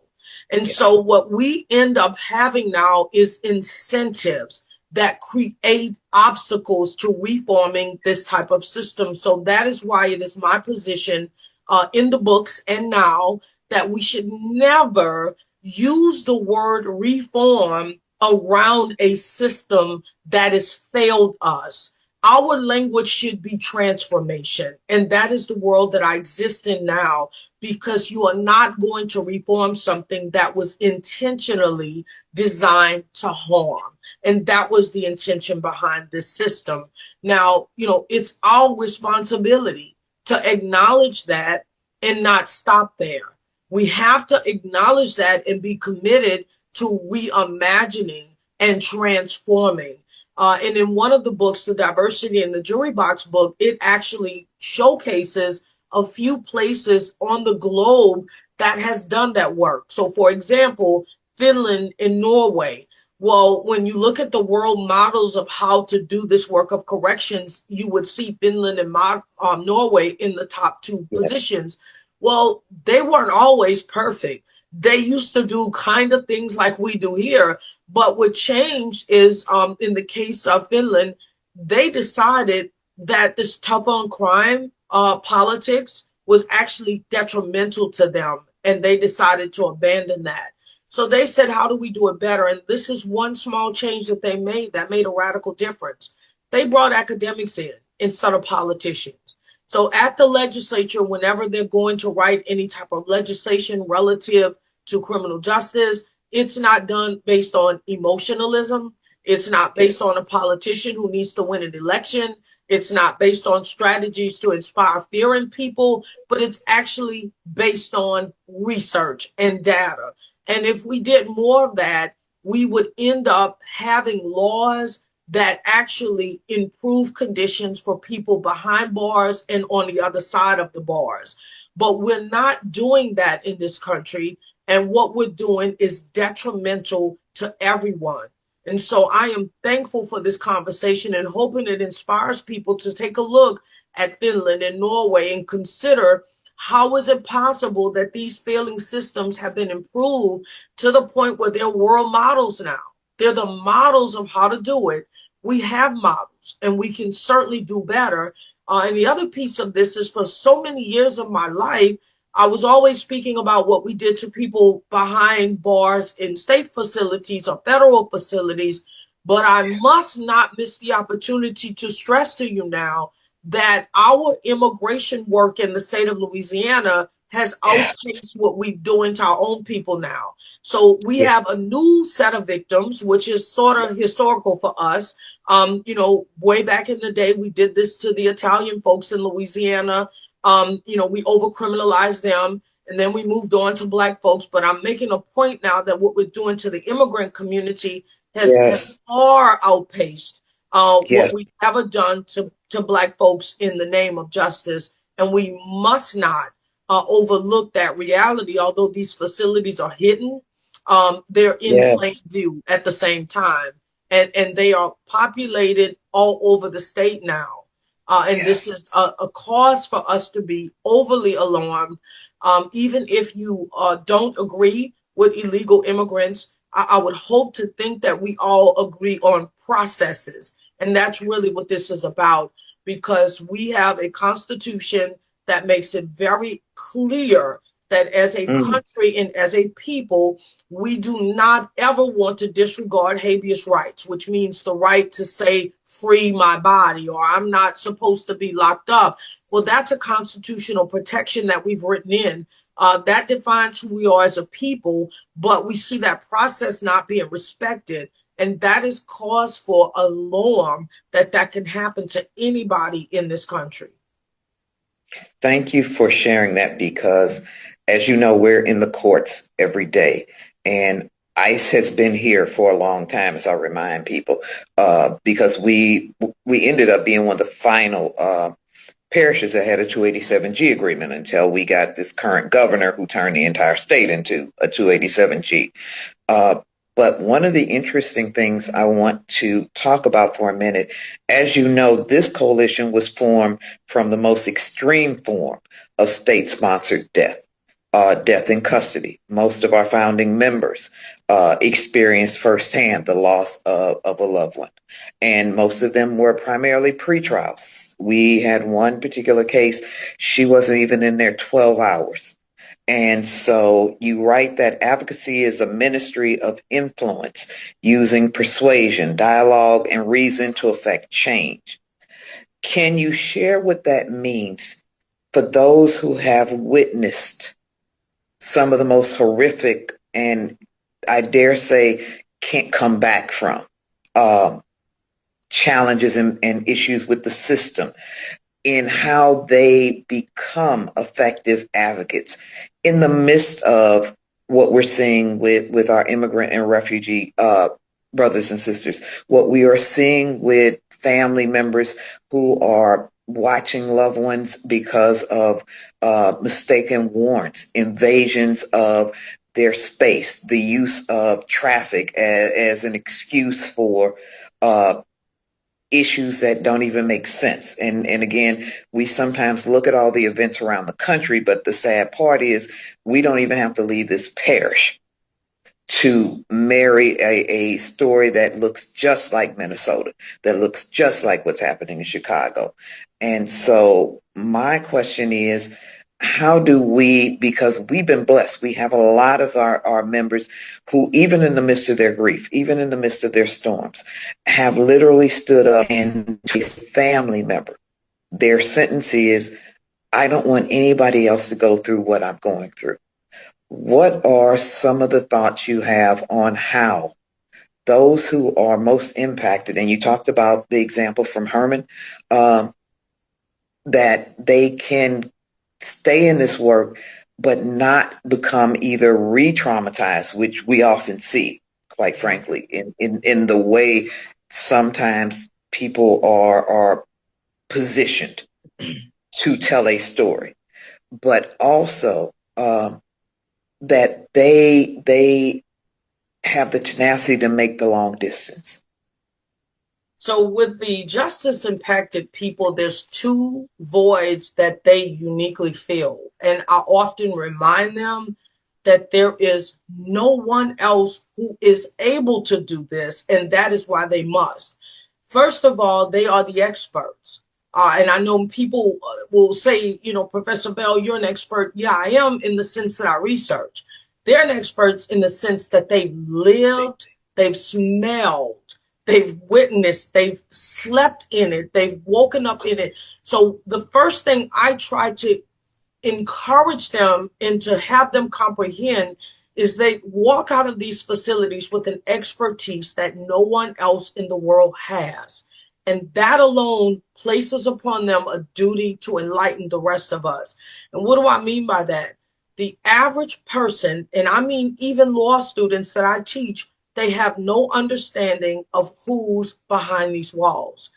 And so what we end up having now is incentives that create obstacles to reforming this type of system. So that is why it is my position in the books and now that we should never use the word reform around a system that has failed us. Our language should be transformation. And that is the world that I exist in now, because you are not going to reform something that was intentionally designed to harm. And that was the intention behind this system. Now, it's our responsibility to acknowledge that and not stop there. We have to acknowledge that and be committed to reimagining and transforming. And in one of the books, the Diversity in the Jury Box book, it actually showcases a few places on the globe that has done that work. So, for example, Finland and Norway. Well, when you look at the world models of how to do this work of corrections, you would see Finland and Norway in the top two positions. Well, they weren't always perfect. They used to do kind of things like we do here. But what changed is, in the case of Finland, they decided that this tough on crime politics was actually detrimental to them. And they decided to abandon that. So they said, how do we do it better? And this is one small change that they made that made a radical difference. They brought academics in instead of politicians. So at the legislature, whenever they're going to write any type of legislation relative to criminal justice, it's not done based on emotionalism. It's not based on a politician who needs to win an election. It's not based on strategies to inspire fear in people, but it's actually based on research and data. And if we did more of that, we would end up having laws that actually improve conditions for people behind bars and on the other side of the bars. But we're not doing that in this country. And what we're doing is detrimental to everyone. And so I am thankful for this conversation and hoping it inspires people to take a look at Finland and Norway and consider, how is it possible that these failing systems have been improved to the point where they're world models now? They're the models of how to do it. We have models and we can certainly do better. And the other piece of this is, for so many years of my life, I was always speaking about what we did to people behind bars in state facilities or federal facilities. But I must not miss the opportunity to stress to you now that our immigration work in the state of Louisiana has outpaced what we're doing to our own people now. So we have a new set of victims, which is sort of historical for us. Way back in the day, we did this to the Italian folks in Louisiana. We overcriminalized them, and then we moved on to Black folks. But I'm making a point now that what we're doing to the immigrant community has far outpaced what we've ever done to Black folks in the name of justice. And we must not overlook that reality. Although these facilities are hidden, they're in plain view at the same time. And they are populated all over the state now. And this is a cause for us to be overly alarmed. Even if you don't agree with illegal immigrants, I would hope to think that we all agree on processes. And that's really what this is about, because we have a constitution that makes it very clear that as a country and as a people, we do not ever want to disregard habeas rights, which means the right to say, free my body, or I'm not supposed to be locked up. Well, that's a constitutional protection that we've written in. That defines who we are as a people, but we see that process not being respected. And that is cause for alarm that can happen to anybody in this country. Thank you for sharing that because, as you know, we're in the courts every day. And ICE has been here for a long time, as I remind people, because we ended up being one of the final parishes that had a 287G agreement until we got this current governor who turned the entire state into a 287G. Uh, but one of the interesting things I want to talk about for a minute, as you know, this coalition was formed from the most extreme form of state-sponsored death. Death in custody. Most of our founding members experienced firsthand the loss of a loved one. And most of them were primarily pretrials. We had one particular case, she wasn't even in there 12 hours. And so you write that advocacy is a ministry of influence, using persuasion, dialogue, and reason to affect change. Can you share what that means for those who have witnessed some of the most horrific and, I dare say, can't come back from um, challenges and issues with the system, in how they become effective advocates in the midst of what we're seeing with our immigrant and refugee brothers and sisters, what we are seeing with family members who are watching loved ones because of mistaken warrants, invasions of their space, the use of traffic as an excuse for uh, issues that don't even make sense. And again, we sometimes look at all the events around the country, but the sad part is we don't even have to leave this parish to marry a story that looks just like Minnesota, that looks just like what's happening in Chicago. And so my question is, how do we, because we've been blessed, we have a lot of our members who, even in the midst of their grief, even in the midst of their storms, have literally stood up and to a family member. Their sentence is, I don't want anybody else to go through what I'm going through. What are some of the thoughts you have on how those who are most impacted, and you talked about the example from Herman, um, that they can stay in this work but not become either re-traumatized, which we often see, quite frankly, in the way sometimes people are positioned to tell a story, but also that they have the tenacity to make the long distance. So with the justice impacted people, there's two voids that they uniquely feel. And I often remind them that there is no one else who is able to do this, and that is why they must. First of all, they are the experts. And I know people will say, Professor Bell, you're an expert. Yeah, I am, in the sense that I research. They're an experts in the sense that they've lived, they've smelled, they've witnessed, they've slept in it, they've woken up in it. So the first thing I try to encourage them and to have them comprehend is they walk out of these facilities with an expertise that no one else in the world has. And that alone places upon them a duty to enlighten the rest of us. And what do I mean by that? The average person, and I mean even law students that I teach, they have no understanding of who's behind these walls.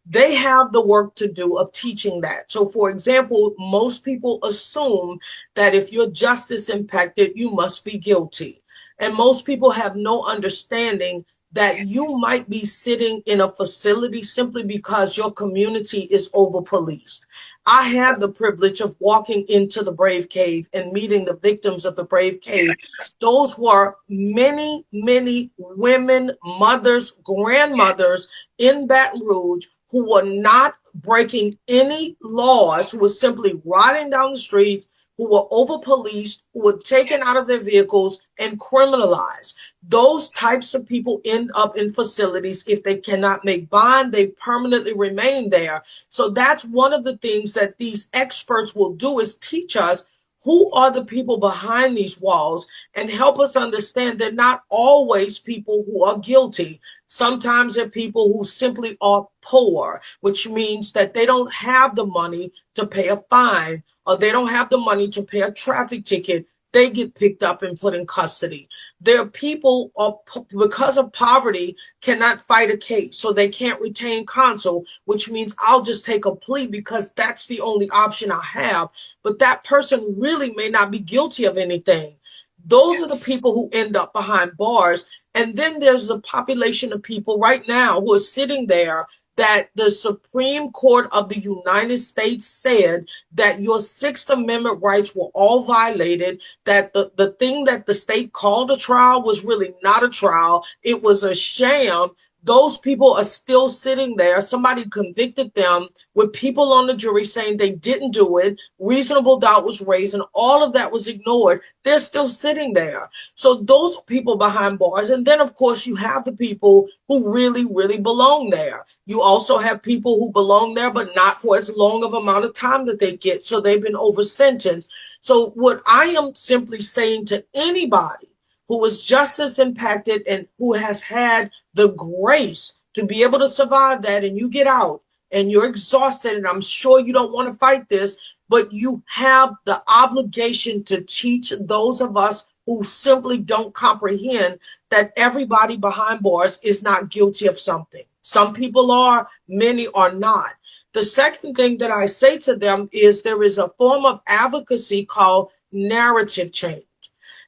They have the work to do of teaching that. So, for example, most people assume that if you're justice impacted, you must be guilty. And most people have no understanding that you might be sitting in a facility simply because your community is over policed. I had the privilege of walking into the Brave Cave and meeting the victims of the Brave Cave. Those were many, many women, mothers, grandmothers in Baton Rouge who were not breaking any laws, who were simply riding down the streets, who were over policed, who were taken out of their vehicles and criminalized. Those types of people end up in facilities. If they cannot make bond, they permanently remain there. So that's one of the things that these experts will do, is teach us who are the people behind these walls, and help us understand they're not always people who are guilty. Sometimes they're people who simply are poor, which means that they don't have the money to pay a fine, or they don't have the money to pay a traffic ticket. They get picked up and put in custody. There are people because of poverty, cannot fight a case, so they can't retain counsel, which means I'll just take a plea because that's the only option I have. But that person really may not be guilty of anything. Those are the Yes. people who end up behind bars. And then there's a population of people right now who are sitting there that the Supreme Court of the United States said that your Sixth Amendment rights were all violated, that the thing that the state called a trial was really not a trial. It was a sham. Those people are still sitting there. Somebody convicted them with people on the jury saying they didn't do it. Reasonable doubt was raised, and all of that was ignored. They're still sitting there. So those are people behind bars. And then, of course, you have the people who really, really belong there. You also have people who belong there, but not for as long of amount of time that they get. So they've been over sentenced. So what I am simply saying to anybody who was just as impacted and who has had the grace to be able to survive that, and you get out and you're exhausted, and I'm sure you don't want to fight this, but you have the obligation to teach those of us who simply don't comprehend that everybody behind bars is not guilty of something. Some people are, many are not. The second thing that I say to them is there is a form of advocacy called narrative change.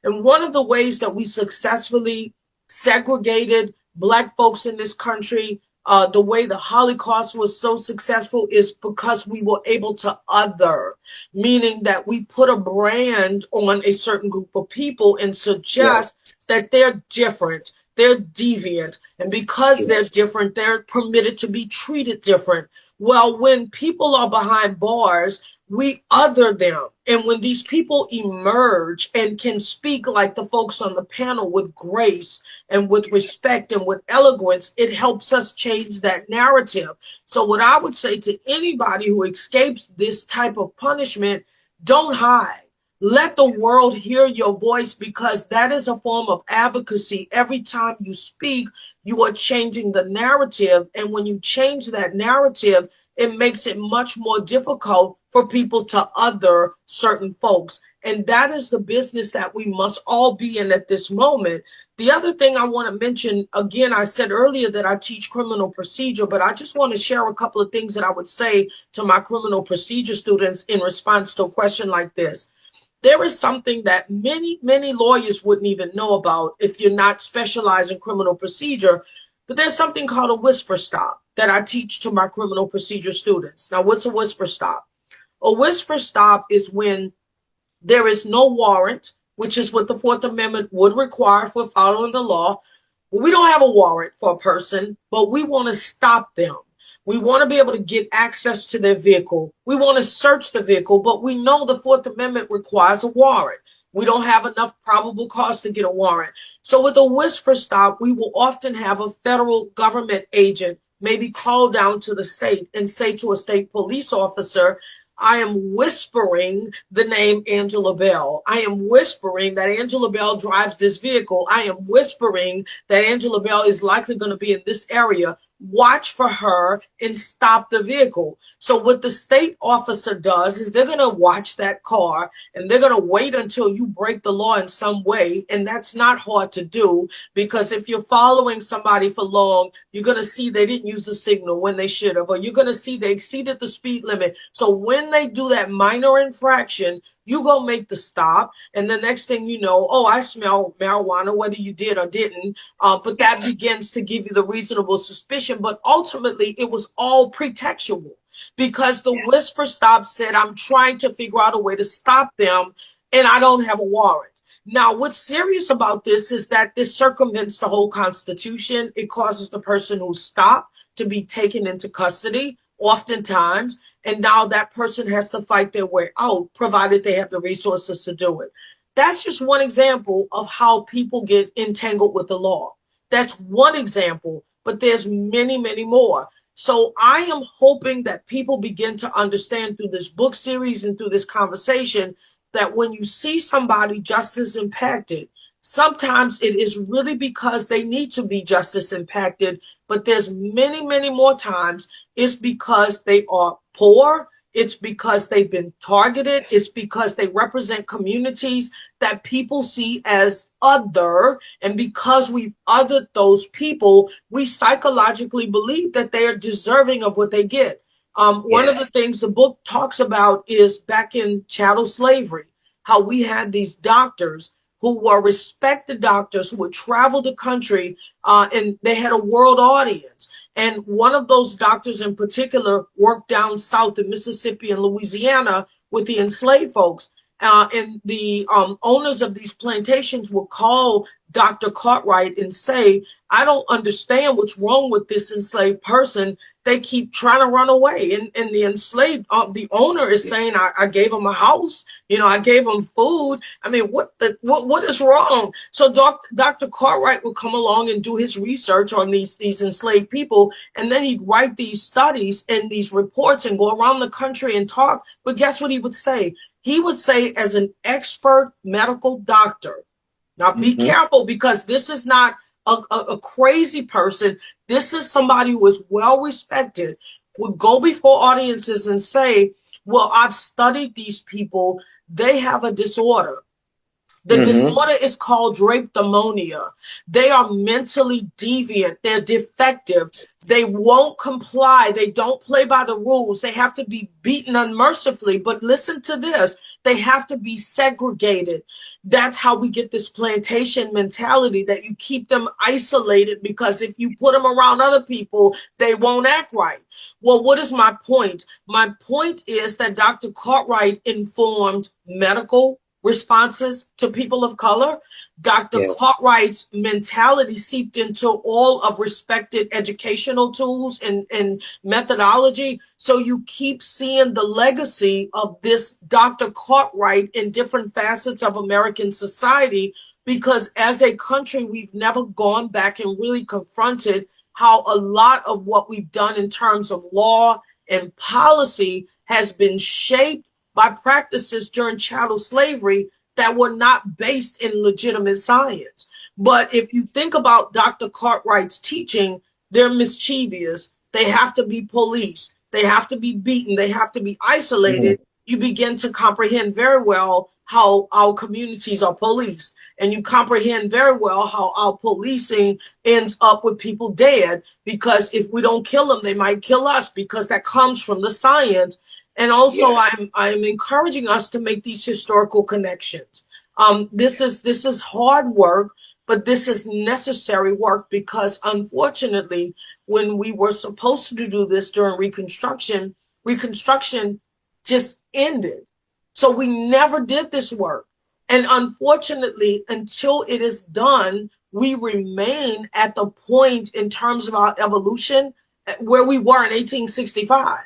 And one of the ways that we successfully segregated Black folks in this country, the way the Holocaust was so successful, is because we were able to other, meaning that we put a brand on a certain group of people and Yes. suggest that they're different, they're deviant, and because they're Yes. different, they're permitted to be treated different. Well, when people are behind bars, we other them. And when these people emerge and can speak like the folks on the panel with grace and with respect and with eloquence, it helps us change that narrative. So what I would say to anybody who escapes this type of punishment, don't hide. Let the world hear your voice, because that is a form of advocacy. Every time you speak, you are changing the narrative. And when you change that narrative, it makes it much more difficult for people to other certain folks. And that is the business that we must all be in at this moment. The other thing I want to mention, again, I said earlier that I teach criminal procedure, but I just want to share a couple of things that I would say to my criminal procedure students in response to a question like this. There is something that many, many lawyers wouldn't even know about if you're not specialized in criminal procedure. But there's something called a whisper stop that I teach to my criminal procedure students. Now, what's a whisper stop? A whisper stop is when there is no warrant, which is what the Fourth Amendment would require for following the law. We don't have a warrant for a person, but we want to stop them. We want to be able to get access to their vehicle. We want to search the vehicle, but we know the Fourth Amendment requires a warrant. We don't have enough probable cause to get a warrant. So with a whisper stop, we will often have a federal government agent maybe call down to the state and say to a state police officer, I am whispering the name Angela Bell. I am whispering that Angela Bell drives this vehicle. I am whispering that Angela Bell is likely going to be in this area. Watch for her and stop the vehicle. So what the state officer does is they're going to watch that car and they're going to wait until you break the law in some way. And that's not hard to do, because if you're following somebody for long, you're going to see they didn't use the signal when they should have, or you're going to see they exceeded the speed limit. So when they do that minor infraction, you go make the stop, and the next thing you know, oh, I smell marijuana, whether you did or didn't. But that begins to give you the reasonable suspicion. But ultimately, it was all pretextual, because the whisper stop said, I'm trying to figure out a way to stop them, and I don't have a warrant. Now, what's serious about this is that this circumvents the whole Constitution. It causes the person who stopped to be taken into custody, oftentimes, and now that person has to fight their way out, provided they have the resources to do it. That's just one example of how people get entangled with the law. That's one example, but there's many, many more. So I am hoping that people begin to understand through this book series and through this conversation that when you see somebody justice impacted, sometimes it is really because they need to be justice impacted, but there's many, many more times it's because they are poor. It's because they've been targeted. It's because they represent communities that people see as other. And because we've othered those people, we psychologically believe that they are deserving of what they get. One of the Yes. things the book talks about is back in chattel slavery, how we had these doctors who were respected doctors who would travel the country, and they had a world audience. And one of those doctors in particular worked down south in Mississippi and Louisiana with the enslaved folks. And the owners of these plantations would call Dr. Cartwright and say, I don't understand what's wrong with this enslaved person. They keep trying to run away. And the enslaved, the owner is saying, I gave him a house, I gave him food. I mean, what is wrong? So Dr. Cartwright would come along and do his research on these enslaved people, and then he'd write these studies and these reports and go around the country and talk. But guess what he would say? He would say, as an expert medical doctor, now be Mm-hmm. careful, because this is not a crazy person. This is somebody who is well respected, would go before audiences and say, well, I've studied these people. They have a disorder. The Mm-hmm. disorder is called drapetomania. They are mentally deviant. They're defective. They won't comply. They don't play by the rules. They have to be beaten unmercifully. But listen to this. They have to be segregated. That's how we get this plantation mentality, that you keep them isolated, because if you put them around other people, they won't act right. Well, what is my point? My point is that Dr. Cartwright informed medical responses to people of color. Dr. Yes. Cartwright's mentality seeped into all of respected educational tools and methodology. So you keep seeing the legacy of this Dr. Cartwright in different facets of American society, because as a country, we've never gone back and really confronted how a lot of what we've done in terms of law and policy has been shaped by practices during chattel slavery that were not based in legitimate science. But if you think about Dr. Cartwright's teaching, they're mischievous. They have to be policed. They have to be beaten. They have to be Mm-hmm. isolated. You begin to comprehend very well how our communities are policed. And you comprehend very well how our policing ends up with people dead, because if we don't kill them, they might kill us, because that comes from the science. And also, Yes. I'm encouraging us to make these historical connections. This is hard work, but this is necessary work, because unfortunately, when we were supposed to do this during Reconstruction just ended. So we never did this work. And unfortunately, until it is done, we remain at the point in terms of our evolution where we were in 1865.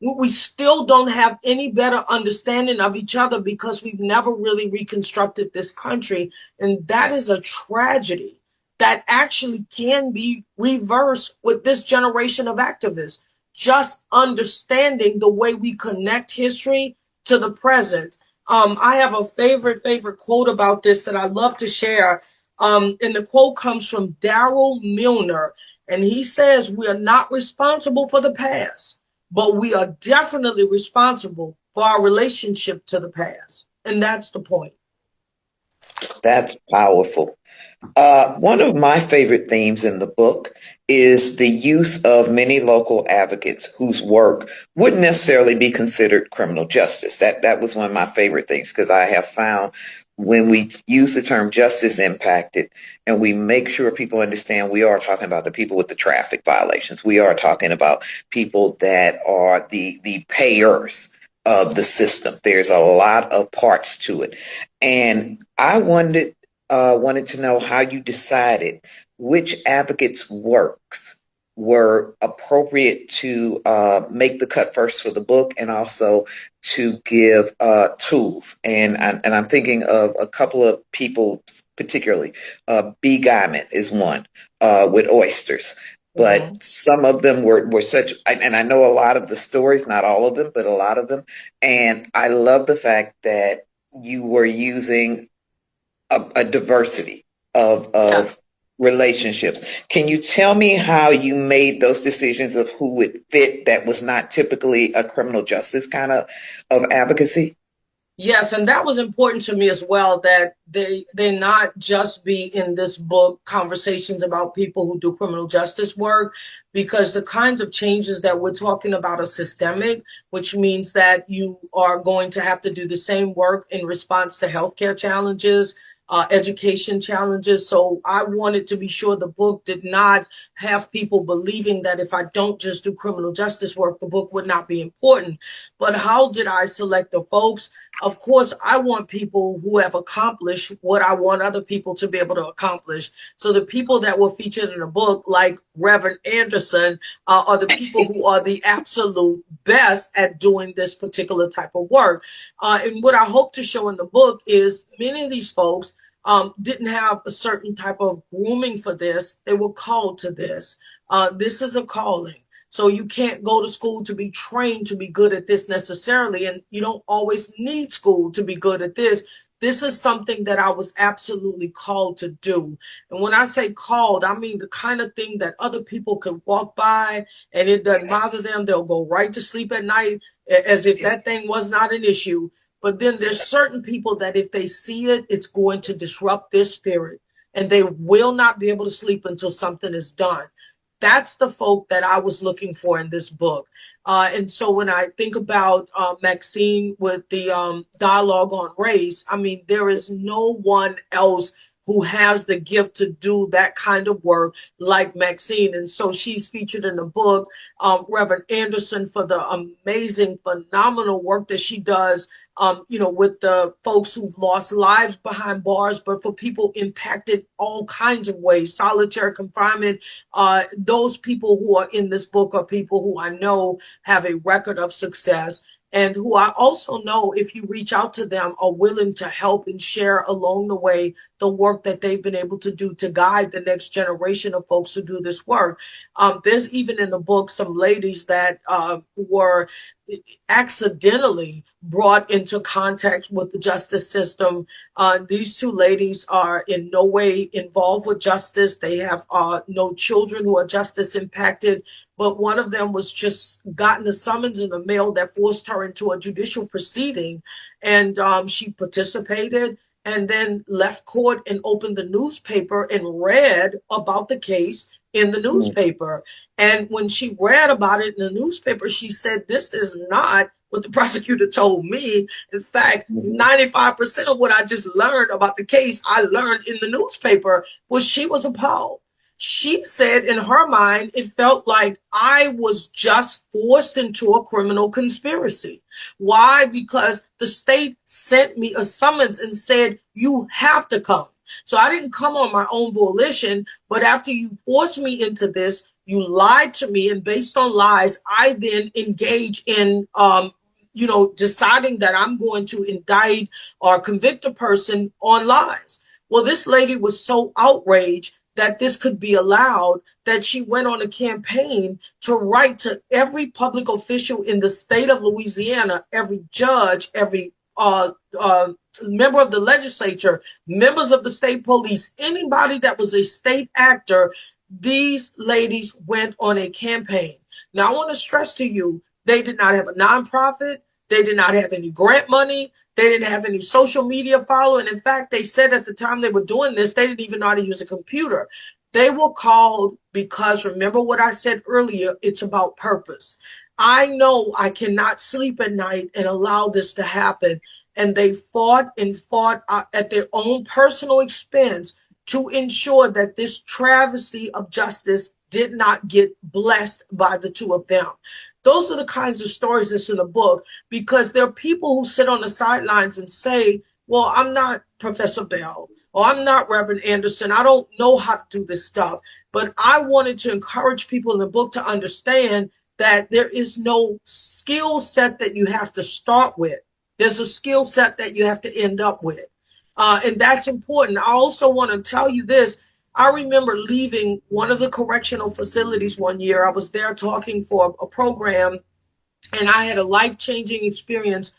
We still don't have any better understanding of each other, because we've never really reconstructed this country. And that is a tragedy that actually can be reversed with this generation of activists. Just understanding the way we connect history to the present. I have a favorite quote about this that I love to share. And the quote comes from Darrell Milner. And he says, we are not responsible for the past, but we are definitely responsible for our relationship to the past. And that's the point. That's powerful. One of my favorite themes in the book is the use of many local advocates whose work wouldn't necessarily be considered criminal justice. That was one of my favorite things, because I have found when we use the term justice impacted and we make sure people understand, we are talking about the people with the traffic violations. We are talking about people that are the payers of the system. There's a lot of parts to it. And I wanted to know how you decided which advocates' works were appropriate to make the cut first for the book, and also to give tools. And I'm thinking of a couple of people, particularly B. Guyman is one with oysters. Mm-hmm. But some of them were such, and I know a lot of the stories, not all of them, but a lot of them. And I love the fact that you were using a diversity of Yes. relationships. Can you tell me how you made those decisions of who would fit that was not typically a criminal justice kind of advocacy? Yes, and that was important to me as well, that they not just be in this book conversations about people who do criminal justice work, because the kinds of changes that we're talking about are systemic, which means that you are going to have to do the same work in response to healthcare challenges, education challenges. So I wanted to be sure the book did not have people believing that if I don't just do criminal justice work, the book would not be important. But how did I select the folks? Of course, I want people who have accomplished what I want other people to be able to accomplish. So the people that were featured in the book, like Reverend Anderson, are the people who are the absolute best at doing this particular type of work. And what I hope to show in the book is many of these folks didn't have a certain type of grooming for this. They were called to this. This is a calling. So you can't go to school to be trained to be good at this necessarily. And you don't always need school to be good at this. This is something that I was absolutely called to do. And when I say called, I mean the kind of thing that other people could walk by and it doesn't bother them. They'll go right to sleep at night as if that thing was not an issue. But then there's certain people that if they see it, it's going to disrupt their spirit and they will not be able to sleep until something is done. That's the folk that I was looking for in this book. And so when I think about Maxine with the dialogue on race, I mean, there is no one else who has the gift to do that kind of work like Maxine. And so she's featured in the book. Reverend Anderson for the amazing, phenomenal work that she does, with the folks who've lost lives behind bars, but for people impacted all kinds of ways, solitary confinement. Those people who are in this book are people who I know have a record of success and who I also know, if you reach out to them, are willing to help and share along the way the work that they've been able to do to guide the next generation of folks who do this work. There's even in the book some ladies that were accidentally brought into contact with the justice system. These two ladies are in no way involved with justice. They have no children who are justice impacted, but one of them was just gotten a summons in the mail that forced her into a judicial proceeding, and she participated and then left court and opened the newspaper and read about the case in the newspaper. And when she read about it in the newspaper, she said, this is not what the prosecutor told me. In fact, 95% of what I just learned about the case, I learned in the newspaper. Well, she was appalled. She said in her mind, it felt like I was just forced into a criminal conspiracy. Why? Because the state sent me a summons and said, you have to come. So I didn't come on my own volition, but after you forced me into this, you lied to me. And based on lies, I then engage in, deciding that I'm going to indict or convict a person on lies. Well, this lady was so outraged that this could be allowed that she went on a campaign to write to every public official in the state of Louisiana, every judge, every member of the legislature, members of the state police, anybody that was a state actor. These ladies went on a campaign. Now, I want to stress to you, they did not have a nonprofit. They did not have any grant money. They didn't have any social media following. In fact, they said at the time they were doing this, they didn't even know how to use a computer. They were called because, remember what I said earlier, it's about purpose. I know I cannot sleep at night and allow this to happen. And they fought and fought at their own personal expense to ensure that this travesty of justice did not get blessed by the two of them. Those are the kinds of stories that's in the book, because there are people who sit on the sidelines and say, well, I'm not Professor Bell, or I'm not Reverend Anderson. I don't know how to do this stuff. But I wanted to encourage people in the book to understand that there is no skill set that you have to start with. There's a skill set that you have to end up with. And that's important. I also want to tell you this. I remember leaving one of the correctional facilities one year. I was there talking for a program, and I had a life-changing experience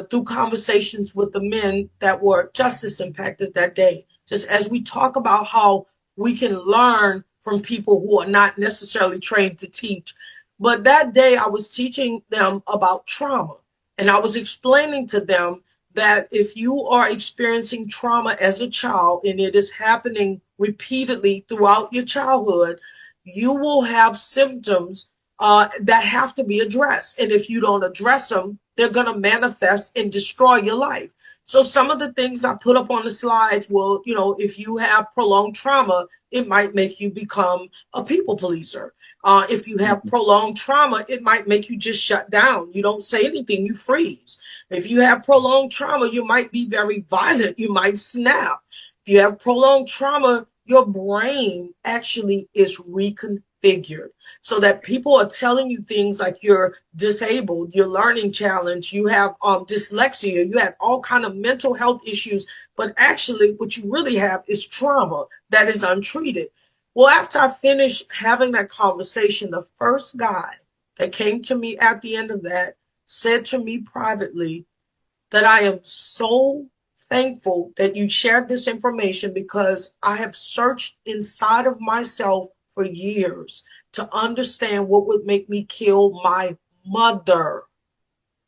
through conversations with the men that were justice impacted that day. Just as we talk about how we can learn from people who are not necessarily trained to teach. But that day I was teaching them about trauma, and I was explaining to them that if you are experiencing trauma as a child and it is happening repeatedly throughout your childhood, you will have symptoms that have to be addressed. And if you don't address them, they're going to manifest and destroy your life. So some of the things I put up on the slides, well, if you have prolonged trauma, it might make you become a people pleaser. If you have prolonged trauma, it might make you just shut down. You don't say anything, you freeze. If you have prolonged trauma, you might be very violent. You might snap. If you have prolonged trauma, your brain actually is reconfigured so that people are telling you things like you're disabled, you're learning challenge, you have dyslexia, you have all kind of mental health issues, but actually what you really have is trauma that is untreated. Well, after I finished having that conversation, the first guy that came to me at the end of that said to me privately that I am so thankful that you shared this information because I have searched inside of myself for years to understand what would make me kill my mother.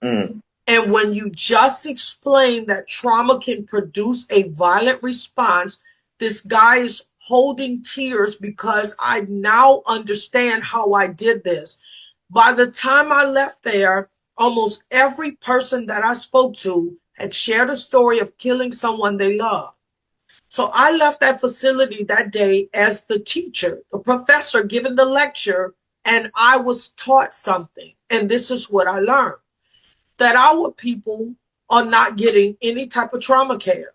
Mm. And when you just explain that trauma can produce a violent response, this guy is holding tears because I now understand how I did this. By the time I left there, almost every person that I spoke to had shared a story of killing someone they loved. So I left that facility that day as the teacher, the professor giving the lecture, and I was taught something. And this is what I learned, that our people are not getting any type of trauma care,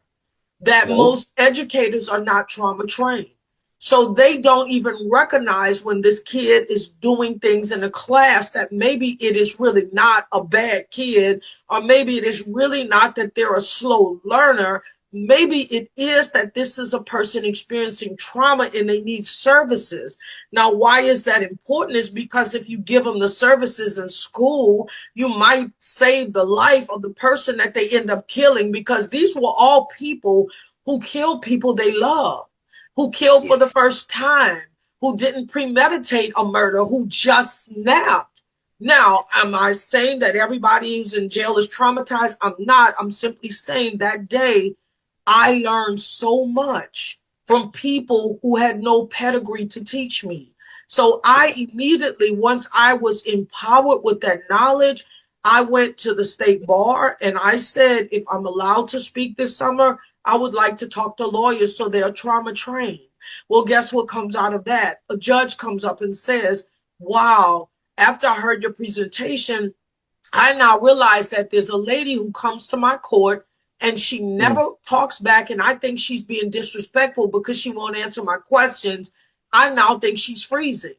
that No. most educators are not trauma trained. So they don't even recognize when this kid is doing things in a class that maybe it is really not a bad kid, or maybe it is really not that they're a slow learner. Maybe it is that this is a person experiencing trauma and they need services. Now, why is that important? Is because if you give them the services in school, you might save the life of the person that they end up killing, because these were all people who killed people they love, who killed for the Yes. first time, who didn't premeditate a murder, who just snapped. Now, am I saying that everybody who's in jail is traumatized? I'm not. I'm simply saying that day I learned so much from people who had no pedigree to teach me. So I Yes. immediately, once I was empowered with that knowledge, I went to the state bar and I said, if I'm allowed to speak this summer, I would like to talk to lawyers so they're trauma trained. Well, guess what comes out of that? A judge comes up and says, wow, after I heard your presentation, I now realize that there's a lady who comes to my court and she Mm. never talks back, and I think she's being disrespectful because she won't answer my questions. I now think she's freezing.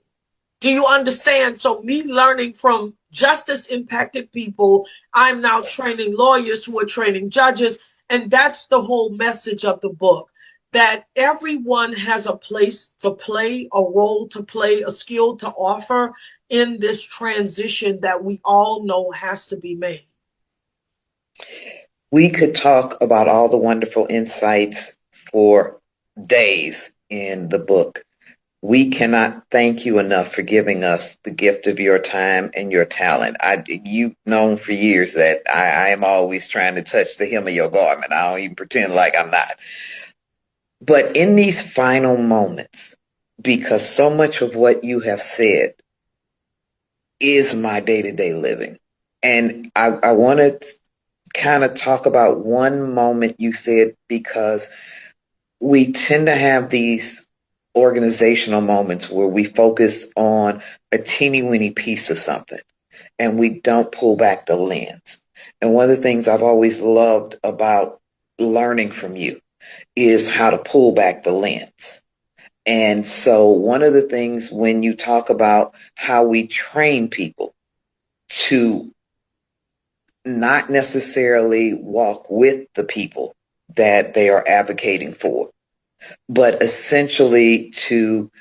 Do you understand? So me learning from justice impacted people, I'm now training lawyers who are training judges. And that's the whole message of the book, that everyone has a place to play, a role to play, a skill to offer in this transition that we all know has to be made. We could talk about all the wonderful insights for days in the book. We cannot thank you enough for giving us the gift of your time and your talent. You've known for years that I am always trying to touch the hem of your garment. I don't even pretend like I'm not. But in these final moments, because so much of what you have said is my day-to-day living, and I want to kind of talk about one moment you said, because we tend to have these organizational moments where we focus on a teeny weeny piece of something and we don't pull back the lens. And one of the things I've always loved about learning from you is how to pull back the lens. And so one of the things when you talk about how we train people to not necessarily walk with the people that they are advocating for, but essentially to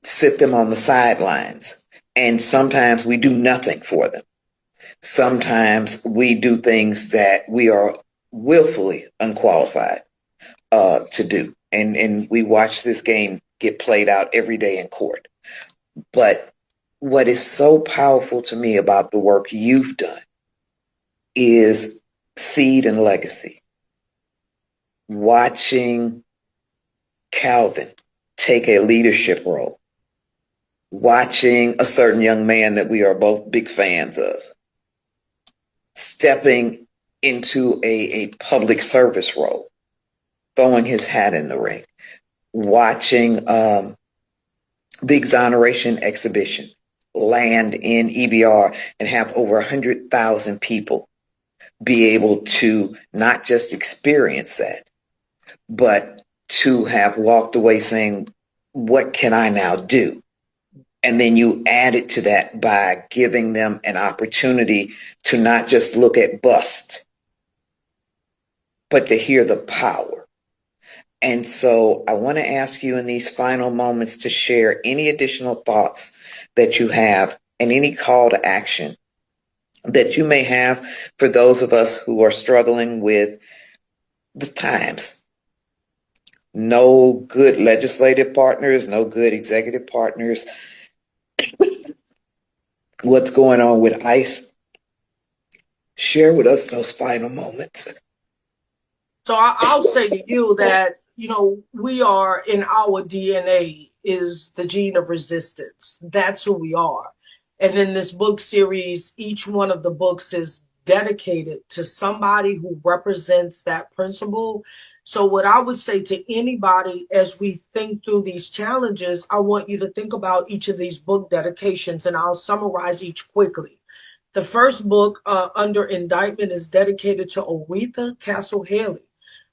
sit them on the sidelines. And sometimes we do nothing for them. Sometimes we do things that we are willfully unqualified to do. And we watch this game get played out every day in court. But what is so powerful to me about the work you've done is seed and legacy. Watching Calvin take a leadership role, watching a certain young man that we are both big fans of stepping into a public service role, throwing his hat in the ring, watching the exoneration exhibition land in EBR and have over 100,000 people be able to not just experience that, but to have walked away saying, what can I now do? And then you add it to that by giving them an opportunity to not just look at bust, but to hear the power. And so I want to ask you in these final moments to share any additional thoughts that you have and any call to action that you may have for those of us who are struggling with the times. No good legislative partners, no good executive partners. What's going on with ICE? Share with us those final moments. So I'll say to you that, we are, in our DNA is the gene of resistance. That's who we are. And in this book series, each one of the books is dedicated to somebody who represents that principle. So what I would say to anybody as we think through these challenges, I want you to think about each of these book dedications, and I'll summarize each quickly. The first book, Under Indictment, is dedicated to Aretha Castle Haley,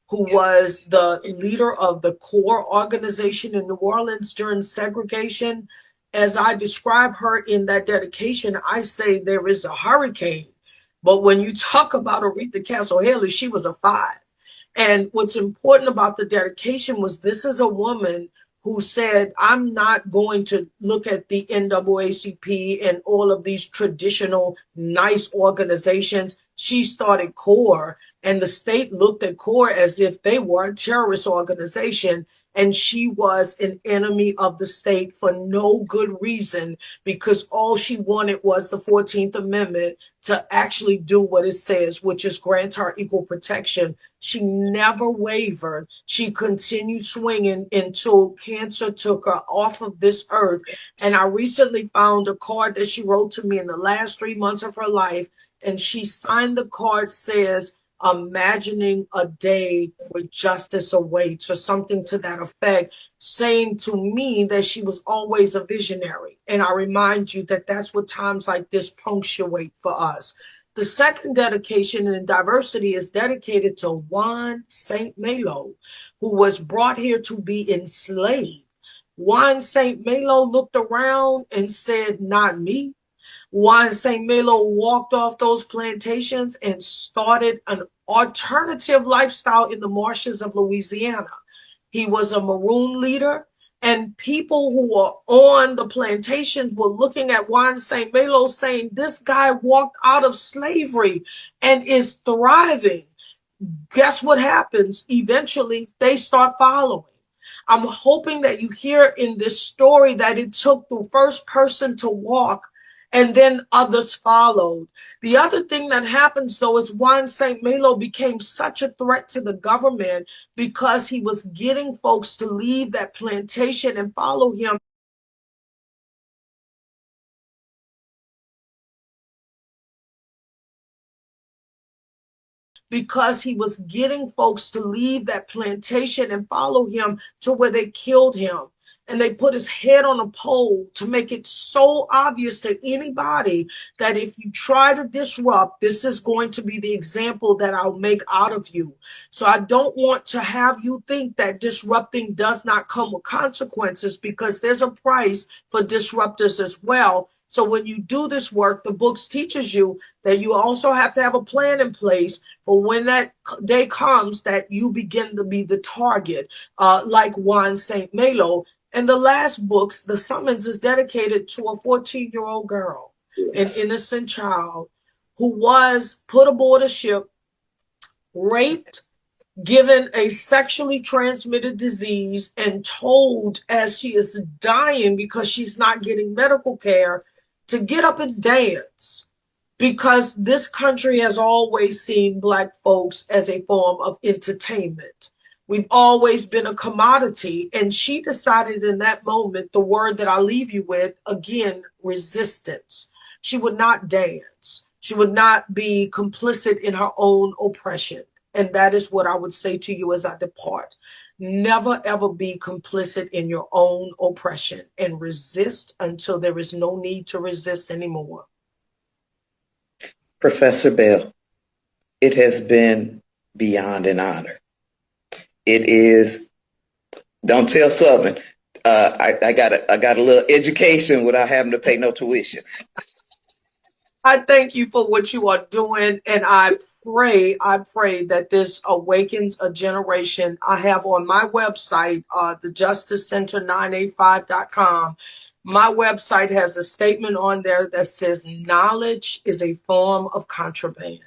who was the leader of the CORE organization in New Orleans during segregation. As I describe her in that dedication, I say there is a hurricane. But when you talk about Aretha Castle Haley, she was a 5. And what's important about the dedication was this is a woman who said, I'm not going to look at the NAACP and all of these traditional nice organizations. She started CORE, and the state looked at CORE as if they were a terrorist organization. And she was an enemy of the state for no good reason, because all she wanted was the 14th Amendment to actually do what it says, which is grant her equal protection. She never wavered. She continued swinging until cancer took her off of this earth. And I recently found a card that she wrote to me in the last 3 months of her life. And she signed the card, says, imagining a day where justice awaits, or something to that effect, saying to me that she was always a visionary. And I remind you that that's what times like this punctuate for us. The second dedication in diversity is dedicated to Juan St. Malo, who was brought here to be enslaved. Juan St. Malo looked around and said, not me. Juan St. Malo walked off those plantations and started an alternative lifestyle in the marshes of Louisiana. He was a Maroon leader, and people who were on the plantations were looking at Juan St. Malo saying, this guy walked out of slavery and is thriving. Guess what happens? Eventually, they start following. I'm hoping that you hear in this story that it took the first person to walk and then others followed. The other thing that happens, though, is Juan St. Malo became such a threat to the government because he was getting folks to leave that plantation and follow him. Because he was getting folks to leave that plantation and follow him to where they killed him. And they put his head on a pole to make it so obvious to anybody that if you try to disrupt, this is going to be the example that I'll make out of you. So I don't want to have you think that disrupting does not come with consequences, because there's a price for disruptors as well. So when you do this work, the books teaches you that you also have to have a plan in place for when that day comes that you begin to be the target, like Juan St. Malo. And the last books, The Summons, is dedicated to a 14-year-old girl, yes, an innocent child who was put aboard a ship, raped, given a sexually transmitted disease, and told as she is dying because she's not getting medical care to get up and dance, because this country has always seen Black folks as a form of entertainment. We've always been a commodity. And she decided in that moment, the word that I leave you with, again, resistance. She would not dance. She would not be complicit in her own oppression. And that is what I would say to you as I depart. Never, ever be complicit in your own oppression, and resist until there is no need to resist anymore. Professor Bell, it has been beyond an honor. It is, don't tell Southern, I got a little education without having to pay no tuition. I thank you for what you are doing, and I pray that this awakens a generation. I have on my website, the Justice Center 985.com. My website has a statement on there that says knowledge is a form of contraband.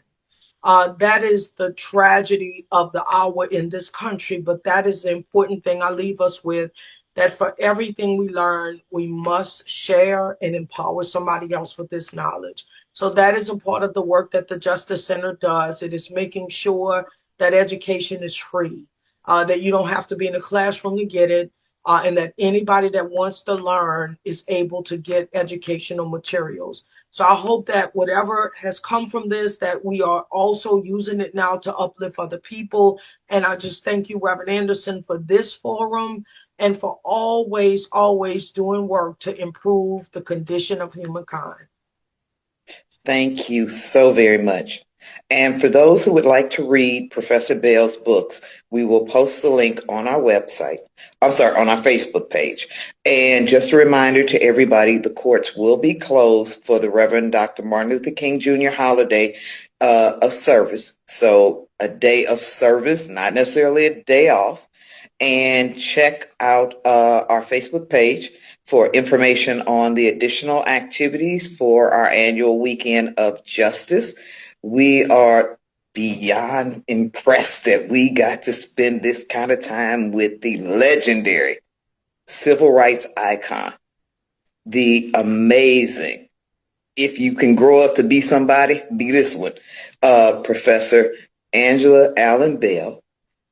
That is the tragedy of the hour in this country, but that is the important thing I leave us with, that for everything we learn, we must share and empower somebody else with this knowledge. So that is a part of the work that the Justice Center does. It is making sure that education is free, that you don't have to be in a classroom to get it, and that anybody that wants to learn is able to get educational materials. So I hope that whatever has come from this, that we are also using it now to uplift other people. And I just thank you, Reverend Anderson, for this forum and for always, always doing work to improve the condition of humankind. Thank you so very much. And for those who would like to read Professor Bell's books, we will post the link on our website. I'm sorry, on our Facebook page. And just a reminder to everybody, the courts will be closed for the Reverend Dr. Martin Luther King Jr. holiday of service. So a day of service, not necessarily a day off. And check out our Facebook page for information on the additional activities for our annual weekend of justice. We are beyond impressed that we got to spend this kind of time with the legendary civil rights icon, the amazing, if you can grow up to be somebody, be this one, Professor Angela Allen Bell.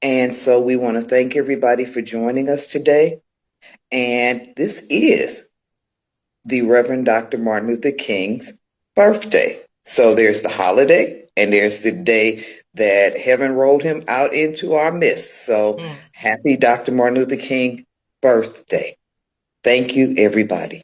And so we want to thank everybody for joining us today. And this is the Reverend Dr. Martin Luther King's birthday. So there's the holiday and there's the day that heaven rolled him out into our midst. So happy Dr. Martin Luther King birthday. Thank you, everybody.